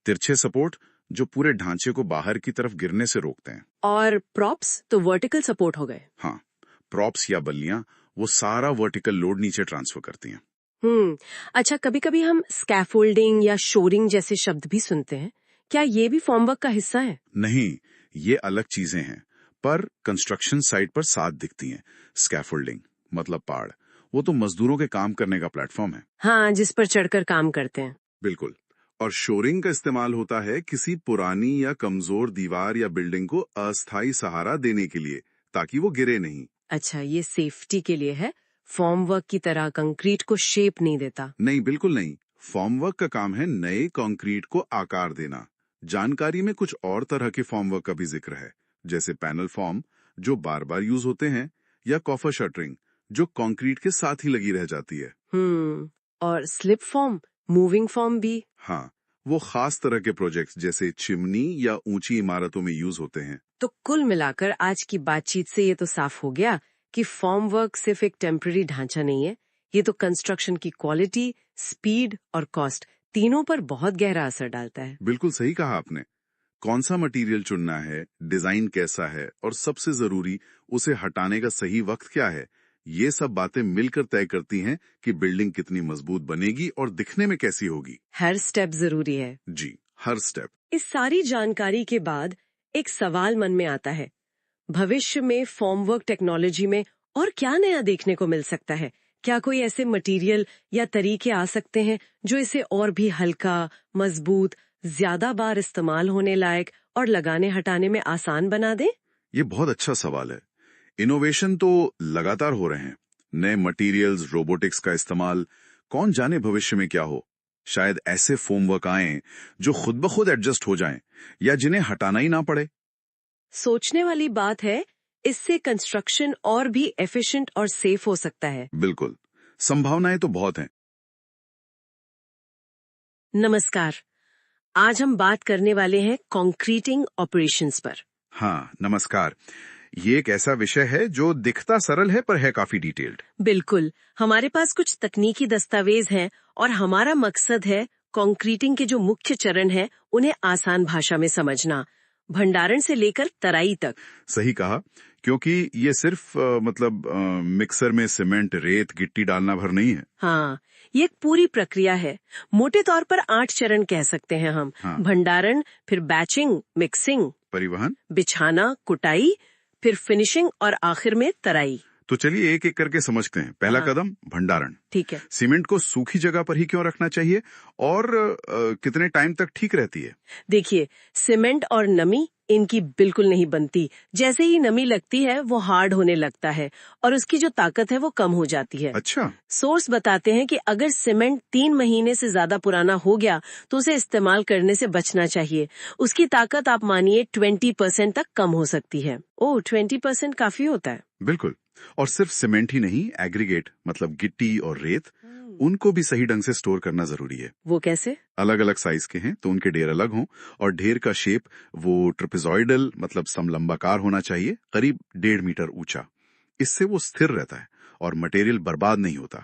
तिरछे सपोर्ट जो पूरे ढांचे को बाहर की तरफ गिरने से रोकते हैं। और प्रॉप्स तो वर्टिकल सपोर्ट हो गए। हाँ, प्रॉप्स या बल्लियां वो सारा वर्टिकल लोड नीचे ट्रांसफर करती हैं। अच्छा, कभी कभी हम स्कैफोल्डिंग या शोरिंग जैसे शब्द भी सुनते हैं, क्या ये भी फॉर्मवर्क का हिस्सा है? नहीं, ये अलग चीजें हैं, पर कंस्ट्रक्शन साइट पर साथ दिखती हैं। स्कैफोल्डिंग मतलब पाड़, वो तो मजदूरों के काम करने का प्लेटफॉर्म है। हाँ, जिस पर चढ़कर काम करते हैं। बिल्कुल। और शोरिंग का इस्तेमाल होता है किसी पुरानी या कमजोर दीवार या बिल्डिंग को अस्थायी सहारा देने के लिए, ताकि वो गिरे नहीं। अच्छा, ये सेफ्टी के लिए है, फॉर्मवर्क की तरह कंक्रीट को शेप नहीं देता। नहीं, बिल्कुल नहीं। फॉर्मवर्क का काम है नए कंक्रीट को आकार देना। जानकारी में कुछ और तरह के फॉर्मवर्क का भी जिक्र है, जैसे पैनल फॉर्म जो बार बार यूज होते हैं, या कॉफर शटरिंग जो कंक्रीट के साथ ही लगी रह जाती है। और स्लिप फॉर्म, मूविंग फॉर्म भी। हाँ, वो खास तरह के प्रोजेक्ट्स जैसे चिमनी या ऊंची इमारतों में यूज होते हैं। तो कुल मिलाकर आज की बातचीत से ये तो साफ हो गया कि फॉर्म वर्क सिर्फ एक टेम्पररी ढांचा नहीं है, ये तो कंस्ट्रक्शन की क्वालिटी, स्पीड और कॉस्ट तीनों पर बहुत गहरा असर डालता है। बिल्कुल सही कहा आपने। कौन सा मटेरियल चुनना है, डिजाइन कैसा है, और सबसे जरूरी उसे हटाने का सही वक्त क्या है, ये सब बातें मिलकर तय करती हैं कि बिल्डिंग कितनी मजबूत बनेगी और दिखने में कैसी होगी। हर स्टेप जरूरी है। जी, हर स्टेप। इस सारी जानकारी के बाद एक सवाल मन में आता है, भविष्य में फॉर्मवर्क टेक्नोलॉजी में और क्या नया देखने को मिल सकता है? क्या कोई ऐसे मटेरियल या तरीके आ सकते हैं जो इसे और भी हल्का, मजबूत, ज्यादा बार इस्तेमाल होने लायक और लगाने हटाने में आसान बना दे? ये बहुत अच्छा सवाल है। इनोवेशन तो लगातार हो रहे हैं। नए मटेरियल्स, रोबोटिक्स का इस्तेमाल, कौन जाने भविष्य में क्या हो। शायद ऐसे फोमवर्क आए जो खुद ब खुद एडजस्ट हो जाएं, या जिन्हें हटाना ही ना पड़े। सोचने वाली बात है, इससे कंस्ट्रक्शन और भी एफिशिएंट और सेफ हो सकता है। बिल्कुल, संभावनाएं तो बहुत हैं। नमस्कार, आज हम बात करने वाले हैं कंक्रीटिंग ऑपरेशंस पर। हाँ, नमस्कार। ये एक ऐसा विषय है जो दिखता सरल है पर है काफी डिटेल्ड। बिल्कुल, हमारे पास कुछ तकनीकी दस्तावेज हैं और हमारा मकसद है कंक्रीटिंग के जो मुख्य चरण हैं उन्हें आसान भाषा में समझना, भंडारण से लेकर तराई तक। सही कहा, क्योंकि ये सिर्फ मिक्सर में सीमेंट, रेत, गिट्टी डालना भर नहीं है। हाँ, ये एक पूरी प्रक्रिया है। मोटे तौर पर 8 चरण कह सकते हैं हम। हाँ। भंडारण, फिर बैचिंग, मिक्सिंग, परिवहन। बिछाना, कुटाई, फिर फिनिशिंग और आखिर में तराई। तो चलिए एक एक करके समझते हैं। पहला कदम भंडारण। ठीक है। सीमेंट को सूखी जगह पर ही क्यों रखना चाहिए, और कितने टाइम तक ठीक रहती है? देखिए, सीमेंट और नमी इनकी बिल्कुल नहीं बनती। जैसे ही नमी लगती है वो हार्ड होने लगता है और उसकी जो ताकत है वो कम हो जाती है। अच्छा। सोर्स बताते हैं कि अगर सीमेंट 3 महीने से ज्यादा पुराना हो गया तो उसे इस्तेमाल करने से बचना चाहिए। उसकी ताकत आप मानिए 20% तक कम हो सकती है। ओह, 20% काफी होता है। बिल्कुल। और सिर्फ सीमेंट ही नहीं, एग्रीगेट मतलब गिट्टी और रेत, उनको भी सही ढंग से स्टोर करना जरूरी है। वो कैसे? अलग अलग साइज के हैं तो उनके ढेर अलग हों, और ढेर का शेप वो ट्रेपेजॉइडल मतलब समलंबाकार होना चाहिए, करीब 1.5 मीटर ऊंचा। इससे वो स्थिर रहता है और मटेरियल बर्बाद नहीं होता।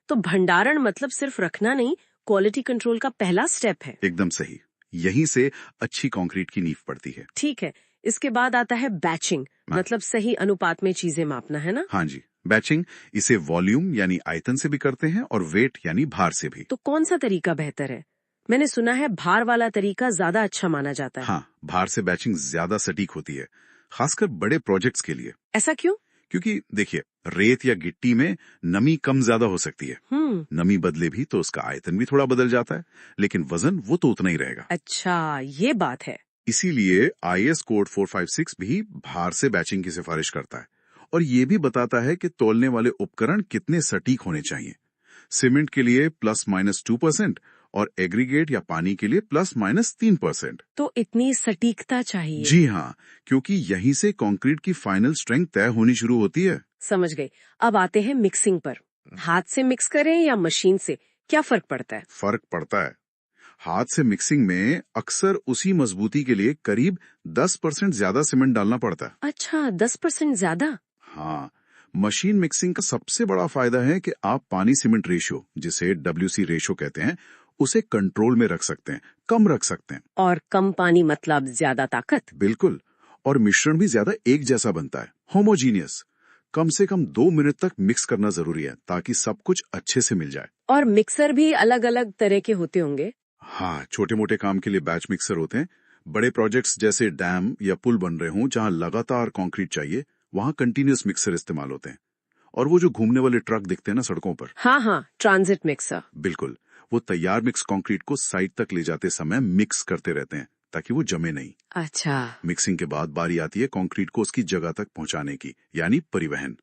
तो भंडारण मतलब सिर्फ रखना नहीं, क्वालिटी कंट्रोल का पहला स्टेप है। एकदम सही। यहीं से अच्छी कंक्रीट की नींव पड़ती है। ठीक है, इसके बाद आता है बैचिंग, मतलब सही अनुपात में चीजें मापना, है ना? हाँ जी, बैचिंग इसे वॉल्यूम यानी आयतन से भी करते हैं और वेट यानी भार से भी। तो कौन सा तरीका बेहतर है? मैंने सुना है भार वाला तरीका ज्यादा अच्छा माना जाता है। हाँ, भार से बैचिंग ज्यादा सटीक होती है, खासकर बड़े प्रोजेक्ट्स के लिए। ऐसा क्यों? क्योंकि देखिए, रेत या गिट्टी में नमी कम ज्यादा हो सकती है। नमी बदले भी तो उसका आयतन भी थोड़ा बदल जाता है, लेकिन वजन वो तो उतना ही रहेगा। अच्छा, ये बात है। इसीलिए IS कोड 456 भी भार से बैचिंग की सिफारिश करता है, और ये भी बताता है कि तौलने वाले उपकरण कितने सटीक होने चाहिए। सीमेंट के लिए ±2% और एग्रीगेट या पानी के लिए ±3%। तो इतनी सटीकता चाहिए? जी हाँ, क्योंकि यहीं से कंक्रीट की फाइनल स्ट्रेंथ तय होनी शुरू होती है। समझ गई। अब आते हैं मिक्सिंग पर। हाथ से मिक्स करें या मशीन से, क्या फर्क पड़ता है? फर्क पड़ता है। हाथ से मिक्सिंग में अक्सर उसी मजबूती के लिए करीब 10% ज्यादा सीमेंट डालना पड़ता है। अच्छा, 10% ज्यादा? हाँ, मशीन मिक्सिंग का सबसे बड़ा फायदा है कि आप पानी सीमेंट रेशियो, जिसे WC रेशियो कहते हैं, उसे कंट्रोल में रख सकते हैं, कम रख सकते हैं। और कम पानी मतलब ज्यादा ताकत? बिल्कुल। और मिश्रण भी ज्यादा एक जैसा बनता है, होमोजीनियस। कम से कम 2 मिनट तक मिक्स करना जरूरी है ताकि सब कुछ अच्छे से मिल जाए। और मिक्सर भी अलग अलग तरह के होते होंगे? हाँ, छोटे मोटे काम के लिए बैच मिक्सर होते हैं। बड़े प्रोजेक्ट्स जैसे डैम या पुल बन रहे हों जहां लगातार कंक्रीट चाहिए, वहां कंटिन्यूअस मिक्सर इस्तेमाल होते हैं। और वो जो घूमने वाले ट्रक दिखते हैं ना सड़कों पर, हाँ हाँ, ट्रांजिट मिक्सर। बिल्कुल, वो तैयार मिक्स कंक्रीट को साइड तक ले जाते समय मिक्स करते रहते हैं ताकि वो जमे नहीं। अच्छा। मिक्सिंग के बाद बारी आती है कंक्रीट को उसकी जगह तक पहुंचाने की, यानी परिवहन।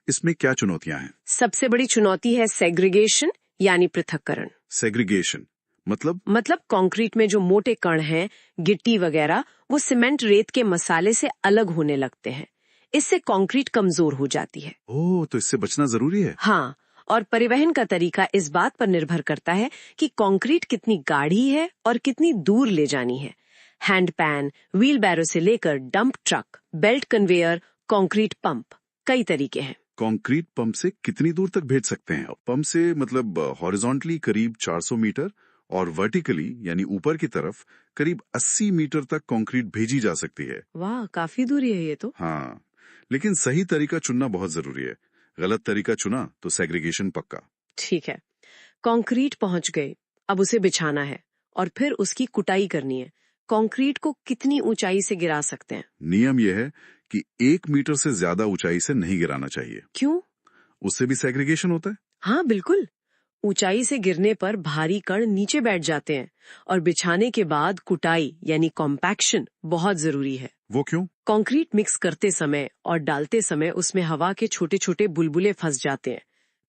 इसमें क्या चुनौतियां हैं? सबसे बड़ी चुनौती है सेग्रीगेशन यानी पृथक्करण। सेग्रीगेशन मतलब कंक्रीट में जो मोटे कण हैं, गिट्टी वगैरह, वो सीमेंट रेत के मसाले से अलग होने लगते हैं। इससे कंक्रीट कमजोर हो जाती है। ओह, तो इससे बचना जरूरी है। हाँ, और परिवहन का तरीका इस बात पर निर्भर करता है कि कंक्रीट कितनी गाढ़ी है और कितनी दूर ले जानी है। हैंड पैन, व्हील बैरो से लेकर dump truck, belt conveyor, concrete pump, कई तरीके हैं। कंक्रीट पंप से कितनी दूर तक भेज सकते हैं? पंप से मतलब हॉरिजॉन्टली करीब 400 मीटर और वर्टिकली यानी ऊपर की तरफ करीब 80 मीटर तक कंक्रीट भेजी जा सकती है। वाह, काफी दूरी है ये तो। हाँ, लेकिन सही तरीका चुनना बहुत जरूरी है। गलत तरीका चुना तो सेग्रीगेशन पक्का। ठीक है, कंक्रीट पहुंच गई, अब उसे बिछाना है और फिर उसकी कुटाई करनी है। कंक्रीट को कितनी ऊंचाई से गिरा सकते हैं? नियम यह है कि 1 मीटर से ज्यादा ऊंचाई से नहीं गिराना चाहिए। क्यों? उससे भी सेग्रीगेशन होता है। हाँ बिल्कुल, ऊंचाई से गिरने पर भारी कण नीचे बैठ जाते हैं और बिछाने के बाद कुटाई यानी कॉम्पैक्शन बहुत जरूरी है। वो क्यों? कंक्रीट मिक्स करते समय और डालते समय उसमें हवा के छोटे छोटे बुलबुले फंस जाते हैं।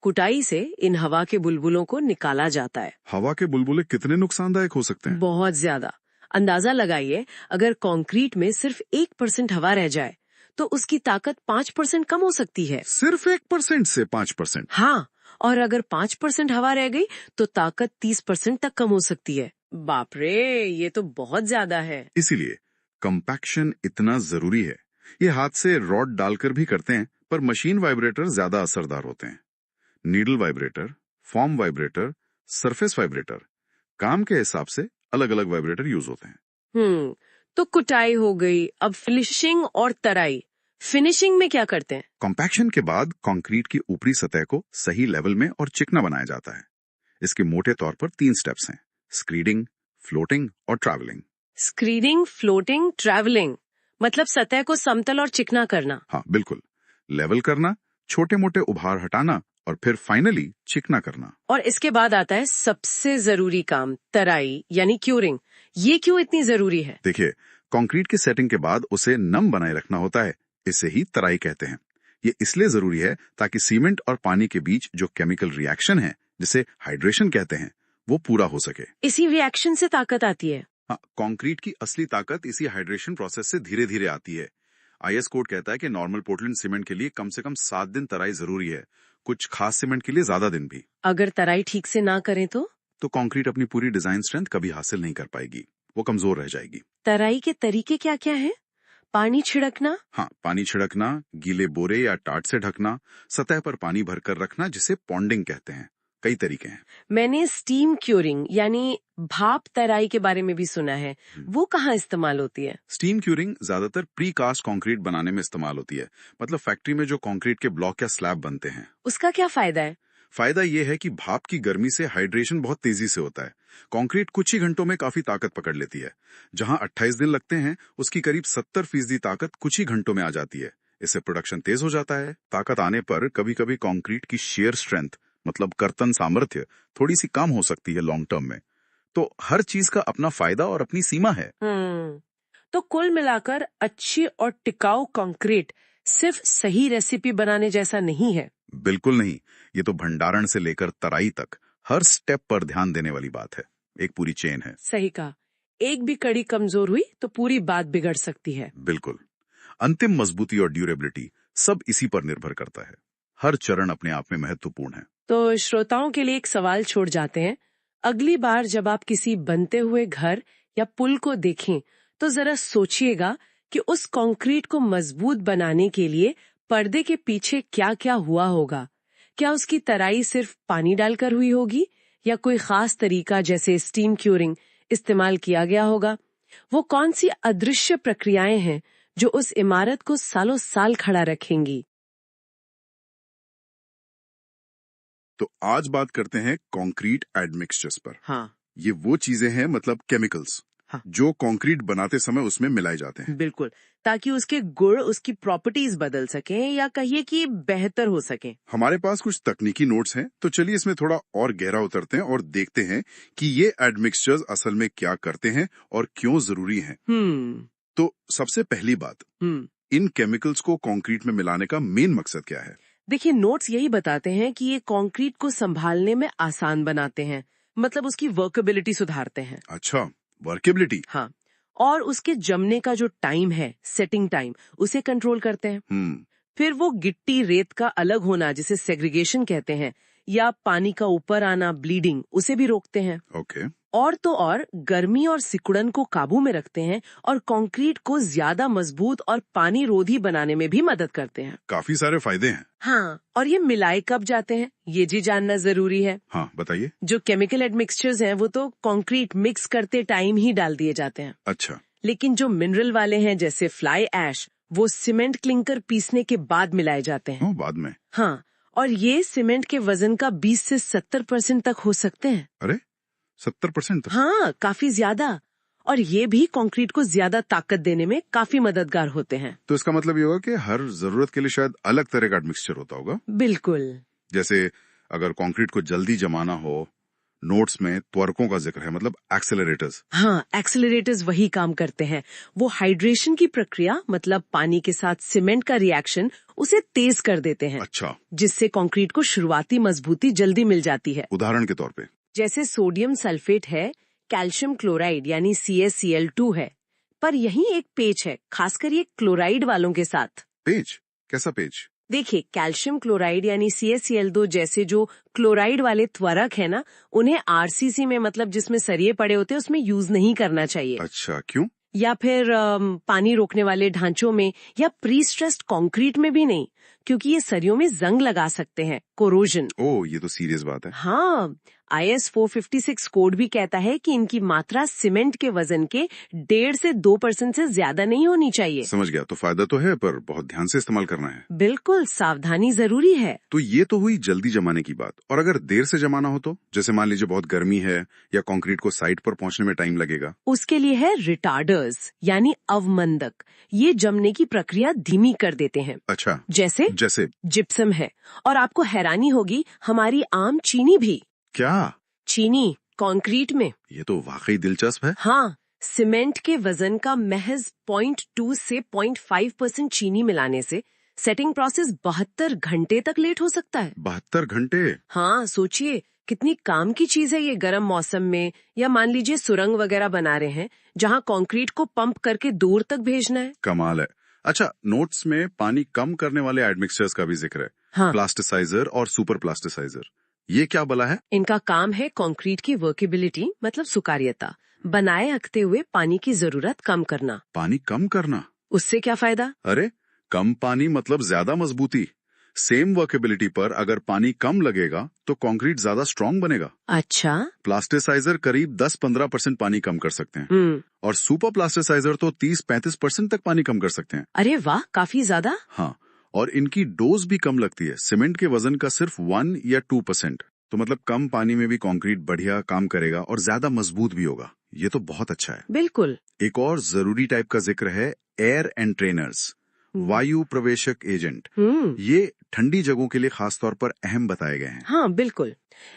कुटाई से इन हवा के बुलबुलों को निकाला जाता है। हवा के बुलबुले कितने नुकसानदायक हो सकते हैं? बहुत ज्यादा। अंदाजा लगाइए, अगर कंक्रीट में सिर्फ 1% हवा रह जाए तो उसकी ताकत 5% कम हो सकती है। सिर्फ 1% से 5%? हाँ, और अगर 5% हवा रह गई तो ताकत 30% तक कम हो सकती है। बाप रे, ये तो बहुत ज्यादा है। इसीलिए कंपैक्शन इतना जरूरी है। ये हाथ से रॉड डालकर भी करते हैं, पर मशीन वाइब्रेटर ज्यादा असरदार होते हैं। Needle vibrator, form vibrator, surface vibrator, काम के हिसाब से अलग अलग वाइब्रेटर यूज होते हैं। तो कुटाई हो गई, अब फिनिशिंग और तराई। फिनिशिंग में क्या करते हैं? कॉम्पैक्शन के बाद कंक्रीट की ऊपरी सतह को सही लेवल में और चिकना बनाया जाता है। इसके मोटे तौर पर 3 स्टेप्स हैं: स्क्रीडिंग, फ्लोटिंग और ट्रैवलिंग। स्क्रीडिंग, फ्लोटिंग, ट्रैवलिंग, मतलब सतह को समतल और चिकना करना। हाँ बिल्कुल, लेवल करना, छोटे मोटे उभार हटाना और फिर फाइनली चिकना करना। और इसके बाद आता है सबसे जरूरी काम, तराई यानी क्यूरिंग। ये क्यों इतनी जरूरी है? देखिए, कंक्रीट की सेटिंग के बाद उसे नम बनाए रखना होता है। इसे ही तराई कहते हैं। ये इसलिए जरूरी है ताकि सीमेंट और पानी के बीच जो केमिकल रिएक्शन है, जिसे हाइड्रेशन कहते हैं, वो पूरा हो सके। इसी रिएक्शन से ताकत आती है? हाँ, कंक्रीट की असली ताकत इसी हाइड्रेशन प्रोसेस से धीरे धीरे आती है। IS कोड कहता है कि नॉर्मल पोर्टलैंड सीमेंट के लिए कम से कम 7 दिन तराई जरूरी है, कुछ खास सीमेंट के लिए ज्यादा दिन भी। अगर तराई ठीक से ना करें तो कंक्रीट अपनी पूरी डिजाइन स्ट्रेंथ कभी हासिल नहीं कर पाएगी, वो कमजोर रह जाएगी। तराई के तरीके क्या क्या हैं? पानी छिड़कना? हाँ, पानी छिड़कना, गीले बोरे या टाट से ढकना, सतह पर पानी भरकर रखना जिसे पॉन्डिंग कहते हैं। कई तरीके हैं। मैंने स्टीम क्यूरिंग यानी भाप तराई के बारे में भी सुना है। वो कहाँ इस्तेमाल होती है? स्टीम क्यूरिंग ज्यादातर प्री कास्ट कंक्रीट बनाने में इस्तेमाल होती है। मतलब फैक्ट्री में जो कंक्रीट के ब्लॉक या स्लैब बनते हैं। उसका क्या फायदा है? फायदा ये है कि भाप की गर्मी से हाइड्रेशन बहुत तेजी से होता है। कंक्रीट कुछ ही घंटों में काफी ताकत पकड़ लेती है। जहां 28 दिन लगते हैं, उसकी करीब 70% ताकत कुछ ही घंटों में आ जाती है। इससे प्रोडक्शन तेज हो जाता है। ताकत आने पर कभी कभी कंक्रीट की शेयर स्ट्रेंथ, मतलब कर्तन सामर्थ्य, थोड़ी सी कम हो सकती है लॉन्ग टर्म में। तो हर चीज का अपना फायदा और अपनी सीमा है। तो कुल मिलाकर अच्छी और टिकाऊ कंक्रीट सिर्फ सही रेसिपी बनाने जैसा नहीं है। बिल्कुल नहीं, ये तो भंडारण से लेकर तराई तक हर स्टेप पर ध्यान देने वाली बात है। एक पूरी चेन है। सही कहा, एक भी कड़ी कमजोर हुई तो पूरी बात बिगड़ सकती है। बिल्कुल, अंतिम मजबूती और ड्यूरेबिलिटी सब इसी पर निर्भर करता है। हर चरण अपने आप में महत्वपूर्ण है। तो श्रोताओं के लिए एक सवाल छोड़ जाते हैं। अगली बार जब आप किसी बनते हुए घर या पुल को देखें तो जरा सोचिएगा कि उस कंक्रीट को मजबूत बनाने के लिए पर्दे के पीछे क्या-क्या हुआ होगा। क्या उसकी तराई सिर्फ पानी डालकर हुई होगी या कोई खास तरीका जैसे स्टीम क्यूरिंग इस्तेमाल किया गया होगा? वो कौन सी अदृश्य प्रक्रियाएं हैं जो उस इमारत को सालों साल खड़ा रखेंगी? तो आज बात करते हैं कंक्रीट एडमिक्सचर्स पर। हाँ, ये वो चीजें हैं, मतलब केमिकल्स, हाँ। जो कंक्रीट बनाते समय उसमें मिलाए जाते हैं। बिल्कुल, ताकि उसके गुण, उसकी प्रॉपर्टीज बदल सकें या कहिए कि बेहतर हो सकें। हमारे पास कुछ तकनीकी नोट्स हैं, तो चलिए इसमें थोड़ा और गहरा उतरते हैं और देखते हैं कि ये एडमिक्सचर्स असल में क्या करते हैं और क्यों जरूरी हैं। तो सबसे पहली बात, इन केमिकल्स को कंक्रीट में मिलाने का मेन मकसद क्या है? देखिए, नोट्स यही बताते हैं कि ये कंक्रीट को संभालने में आसान बनाते हैं, मतलब उसकी वर्केबिलिटी सुधारते हैं। अच्छा, वर्केबिलिटी। हाँ, और उसके जमने का जो टाइम है, सेटिंग टाइम, उसे कंट्रोल करते हैं। फिर वो गिट्टी रेत का अलग होना, जिसे सेग्रीगेशन कहते हैं, या पानी का ऊपर आना, ब्लीडिंग, उसे भी रोकते हैं। ओके। और तो और गर्मी और सिकुड़न को काबू में रखते हैं और कंक्रीट को ज्यादा मजबूत और पानी रोधी बनाने में भी मदद करते हैं। काफी सारे फायदे हैं। हाँ, और ये मिलाए कब जाते हैं, ये जी जानना जरूरी है। हाँ, बताइए। जो केमिकल एडमिक्सचर्स हैं वो तो कंक्रीट मिक्स करते टाइम ही डाल दिए जाते हैं। अच्छा। लेकिन जो मिनरल वाले हैं जैसे फ्लाई ऐश, वो सीमेंट क्लिंकर पीसने के बाद मिलाए जाते हैं। बाद में? हाँ, और ये सीमेंट के वजन का 20 से 70% तक हो सकते हैं। अरे, 70%? हाँ, काफी ज्यादा। और ये भी कंक्रीट को ज्यादा ताकत देने में काफी मददगार होते हैं। तो इसका मतलब ये होगा कि हर जरूरत के लिए शायद अलग तरह का एडमिक्सचर होता होगा। बिल्कुल। जैसे अगर कंक्रीट को जल्दी जमाना हो, नोट्स में त्वरकों का जिक्र है, मतलब एक्सेलरेटर्स। हाँ, एक्सेलरेटर्स वही काम करते हैं। वो हाइड्रेशन की प्रक्रिया, मतलब पानी के साथ सीमेंट का रिएक्शन, उसे तेज कर देते हैं। अच्छा। जिससे कंक्रीट को शुरुआती मजबूती जल्दी मिल जाती है। उदाहरण के तौर पे? जैसे सोडियम सल्फेट है, कैल्शियम क्लोराइड यानी CaCl2 है। पर यही एक पेच है, खासकर ये क्लोराइड वालों के साथ। पेच? कैसा पेच? देखिए, कैल्शियम क्लोराइड यानी CaCl2 जैसे जो क्लोराइड वाले त्वरक है ना, उन्हें RCC में, मतलब जिसमें सरिये पड़े होते हैं, उसमें यूज नहीं करना चाहिए। अच्छा, क्यों? या फिर पानी रोकने वाले ढांचों में या प्री स्ट्रेस्ड कंक्रीट में भी नहीं, क्योंकि ये सरियों में जंग लगा सकते हैं, कोरोजन। ओह, ये तो सीरियस बात है। हाँ, IS 456 कोड भी कहता है कि इनकी मात्रा सीमेंट के वजन के 1.5 से 2% से ज्यादा नहीं होनी चाहिए। समझ गया। तो फायदा तो है, पर बहुत ध्यान से इस्तेमाल करना है। बिल्कुल, सावधानी जरूरी है। तो ये तो हुई जल्दी जमाने की बात। और अगर देर से जमाना हो तो, जैसे मान लीजिए बहुत गर्मी है या कंक्रीट को साइट पर पहुंचने में टाइम लगेगा? उसके लिए है रिटार्डर्स यानी अवमंदक। ये जमने की प्रक्रिया धीमी कर देते हैं। अच्छा। जैसे जिप्सम है। और आपको हैरानी होगी, हमारी आम चीनी भी। क्या? चीनी कंक्रीट में? ये तो वाकई दिलचस्प है। हाँ, सीमेंट के वजन का महज 0.2 से 0.5% चीनी मिलाने से सेटिंग प्रोसेस 72 घंटे तक लेट हो सकता है। 72 घंटे? हाँ, सोचिए कितनी काम की चीज है ये गर्म मौसम में। या मान लीजिए सुरंग वगैरह बना रहे हैं, जहाँ कंक्रीट को पंप करके दूर तक भेजना है। कमाल है। अच्छा, नोट्स में पानी कम करने वाले एडमिक्सचर्स का भी जिक्र है। हाँ। प्लास्टिसाइजर और सुपर प्लास्टिसाइजर, ये क्या भला है? इनका काम है कंक्रीट की वर्केबिलिटी, मतलब सुकार्यता, बनाए रखते हुए पानी की जरूरत कम करना। पानी कम करना? उससे क्या फायदा? अरे, कम पानी मतलब ज्यादा मजबूती। सेम वर्केबिलिटी पर अगर पानी कम लगेगा तो कंक्रीट ज्यादा स्ट्रांग बनेगा। अच्छा। प्लास्टिसाइजर करीब 10-15% पानी कम कर सकते हैं। और सुपर प्लास्टिसाइजर तो 30-35% तक पानी कम कर सकते हैं। अरे वाह, काफी ज्यादा। हाँ, और इनकी डोज भी कम लगती है, सीमेंट के वजन का सिर्फ 1 या 2%। तो मतलब कम पानी में भी कंक्रीट बढ़िया काम करेगा और ज्यादा मजबूत भी होगा। ये तो बहुत अच्छा है। बिल्कुल। एक और जरूरी टाइप का जिक्र है एयर एंट्रेनर्स, वायु प्रवेशक एजेंट। ये ठंडी जगहों के लिए खास तौर पर अहम बताए गए हैं। हाँ, बिल्कुल।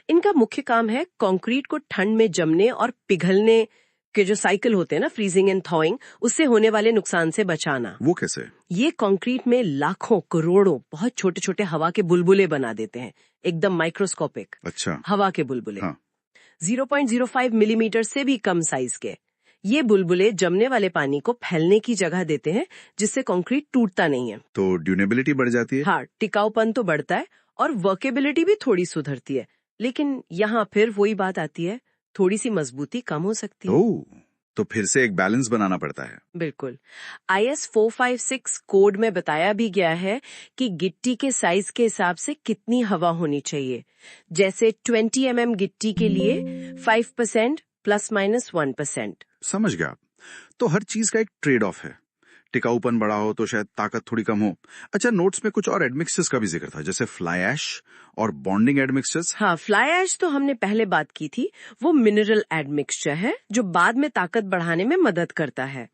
इनका मुख्य काम है कंक्रीट को ठंड में जमने और पिघलने के जो साइकिल होते हैं ना, फ्रीजिंग एंड थॉइंग, उससे होने वाले नुकसान से बचाना। वो कैसे? ये कंक्रीट में लाखों करोड़ों बहुत छोटे छोटे हवा के बुलबुले बना देते हैं, एकदम माइक्रोस्कोपिक। अच्छा। हवा के बुलबुले। हाँ। 0.05 मिलीमीटर से भी कम साइज के। ये बुलबुले जमने वाले पानी को फैलने की जगह देते हैं, जिससे कंक्रीट टूटता नहीं है। तो ड्यूरेबिलिटी बढ़ जाती है। हाँ, टिकाऊपन तो बढ़ता है और वर्केबिलिटी भी थोड़ी सुधरती है। लेकिन यहाँ फिर वही बात आती है, थोड़ी सी मजबूती कम हो सकती है। ओह, तो फिर से एक बैलेंस बनाना पड़ता है। बिल्कुल। IS 456 कोड में बताया भी गया है कि गिट्टी के साइज के हिसाब से कितनी हवा होनी चाहिए। जैसे 20 mm गिट्टी के लिए 5% ±1%। समझ गया। तो हर चीज का एक ट्रेड ऑफ है। टिकाऊपन बड़ा हो तो शायद ताकत थोड़ी कम हो। अच्छा, नोट्स में कुछ और एडमिक्सचर्स का भी जिक्र था, जैसे फ्लाई ऐश और बॉन्डिंग एडमिक्सचर्स। हाँ, फ्लाई ऐश तो हमने पहले बात की थी। वो मिनरल एडमिक्सचर है जो बाद में ताकत बढ़ाने में मदद करता है।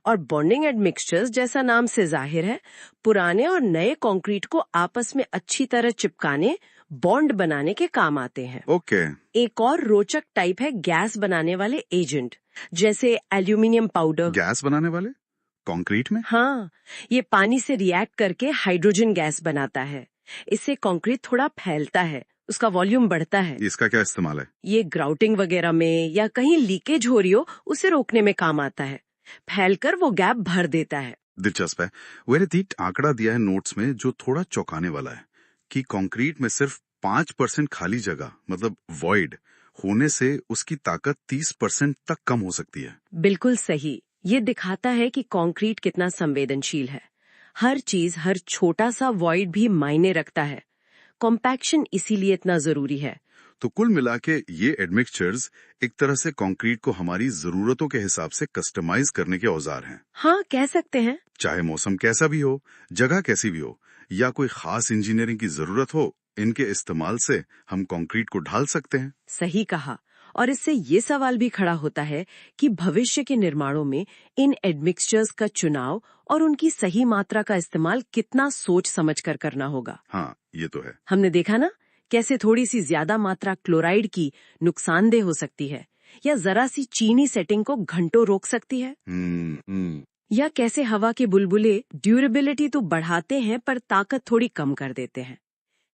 और बॉन्डिंग एडमिक्सचर्स, जैसा नाम से जाहिर है, पुराने और नए कंक्रीट को आपस में अच्छी तरह चिपकाने, बॉन्ड बनाने के काम आते हैं। ओके। एक और रोचक टाइप है गैस बनाने वाले एजेंट, जैसे एल्यूमिनियम पाउडर। गैस बनाने वाले कंक्रीट में? हाँ, ये पानी से रिएक्ट करके हाइड्रोजन गैस बनाता है। इससे कंक्रीट थोड़ा फैलता है, उसका वॉल्यूम बढ़ता है। इसका क्या इस्तेमाल है? ये ग्राउटिंग वगैरह में या कहीं लीकेज हो रही हो, उसे रोकने में काम आता है। फैलकर वो गैप भर देता है। दिलचस्प है। वेरे आंकड़ा दिया है नोट्स में जो थोड़ा चौंकाने वाला है, कि कंक्रीट में सिर्फ 5% खाली जगह, मतलब वॉइड होने से उसकी ताकत 30% तक कम हो सकती है। बिल्कुल सही। ये दिखाता है कि कंक्रीट कितना संवेदनशील है। हर चीज, हर छोटा सा वॉइड भी मायने रखता है। कॉम्पैक्शन इसीलिए इतना जरूरी है। तो कुल मिला के ये एडमिक्सचर्स एक तरह से कंक्रीट को हमारी जरूरतों के हिसाब से कस्टमाइज करने के औजार हैं। हाँ, कह सकते हैं। चाहे मौसम कैसा भी हो, जगह कैसी भी हो, या कोई खास इंजीनियरिंग की जरूरत हो, इनके इस्तेमाल से हम कंक्रीट को ढाल सकते हैं। सही कहा। और इससे ये सवाल भी खड़ा होता है कि भविष्य के निर्माणों में इन एडमिक्सचर्स का चुनाव और उनकी सही मात्रा का इस्तेमाल कितना सोच समझकर करना होगा। हाँ, ये तो है। हमने देखा ना, कैसे थोड़ी सी ज्यादा मात्रा क्लोराइड की नुकसानदेह हो सकती है, या जरा सी चीनी सेटिंग को घंटों रोक सकती है। या कैसे हवा के बुलबुले ड्यूरेबिलिटी तो बढ़ाते हैं पर ताकत थोड़ी कम कर देते हैं।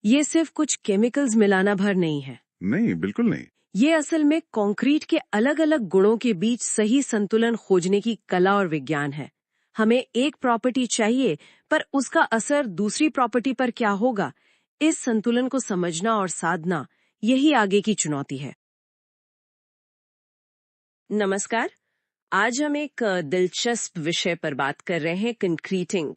ये सिर्फ कुछ केमिकल्स मिलाना भर नहीं है। नहीं, बिल्कुल नहीं। ये असल में कंक्रीट के अलग अलग गुणों के बीच सही संतुलन खोजने की कला और विज्ञान है। हमें एक प्रॉपर्टी चाहिए, पर उसका असर दूसरी प्रॉपर्टी पर क्या होगा, इस संतुलन को समझना और साधना, यही आगे की चुनौती है। नमस्कार। आज हम एक दिलचस्प विषय पर बात कर रहे हैं, कंक्रीटिंग।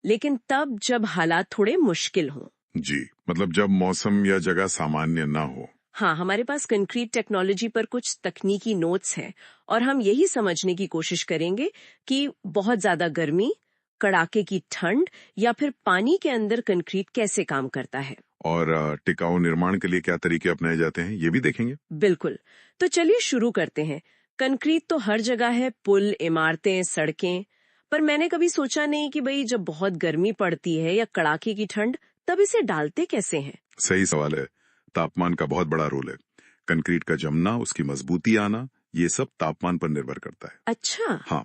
लेकिन तब जब हालात थोड़े मुश्किल हों। जी, मतलब जब मौसम या जगह सामान्य ना हो। हाँ, हमारे पास कंक्रीट टेक्नोलॉजी पर कुछ तकनीकी नोट्स हैं और हम यही समझने की कोशिश करेंगे कि बहुत ज्यादा गर्मी, कड़ाके की ठंड या फिर पानी के अंदर कंक्रीट कैसे काम करता है। और टिकाऊ निर्माण के लिए क्या तरीके अपनाए जाते हैं, ये भी देखेंगे। बिल्कुल। तो चलिए शुरू करते हैं। कंक्रीट तो हर जगह है, पुल, इमारतें, सड़कें। पर मैंने कभी सोचा नहीं कि भाई जब बहुत गर्मी पड़ती है या कड़ाके की ठंड, तब इसे डालते कैसे हैं। सही सवाल है। तापमान का बहुत बड़ा रोल है। कंक्रीट का जमना, उसकी मजबूती आना, ये सब तापमान पर निर्भर करता है। अच्छा। हाँ,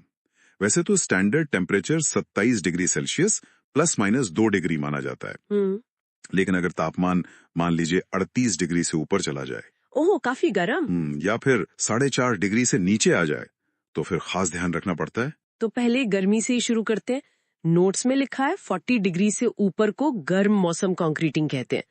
वैसे तो standard temperature 27 degree Celsius ±2 degree माना जाता है। लेकिन अगर तापमान मान लीजिए 38 डिग्री से ऊपर चला जाए, ओह, काफी गर्म। या फिर 4.5 डिग्री से नीचे आ जाए, तो फिर खास ध्यान रखना पड़ता है। तो पहले गर्मी से ही शुरू करते हैं। नोट्स में लिखा है 40 डिग्री से ऊपर को गर्म मौसम कंक्रीटिंग कहते हैं।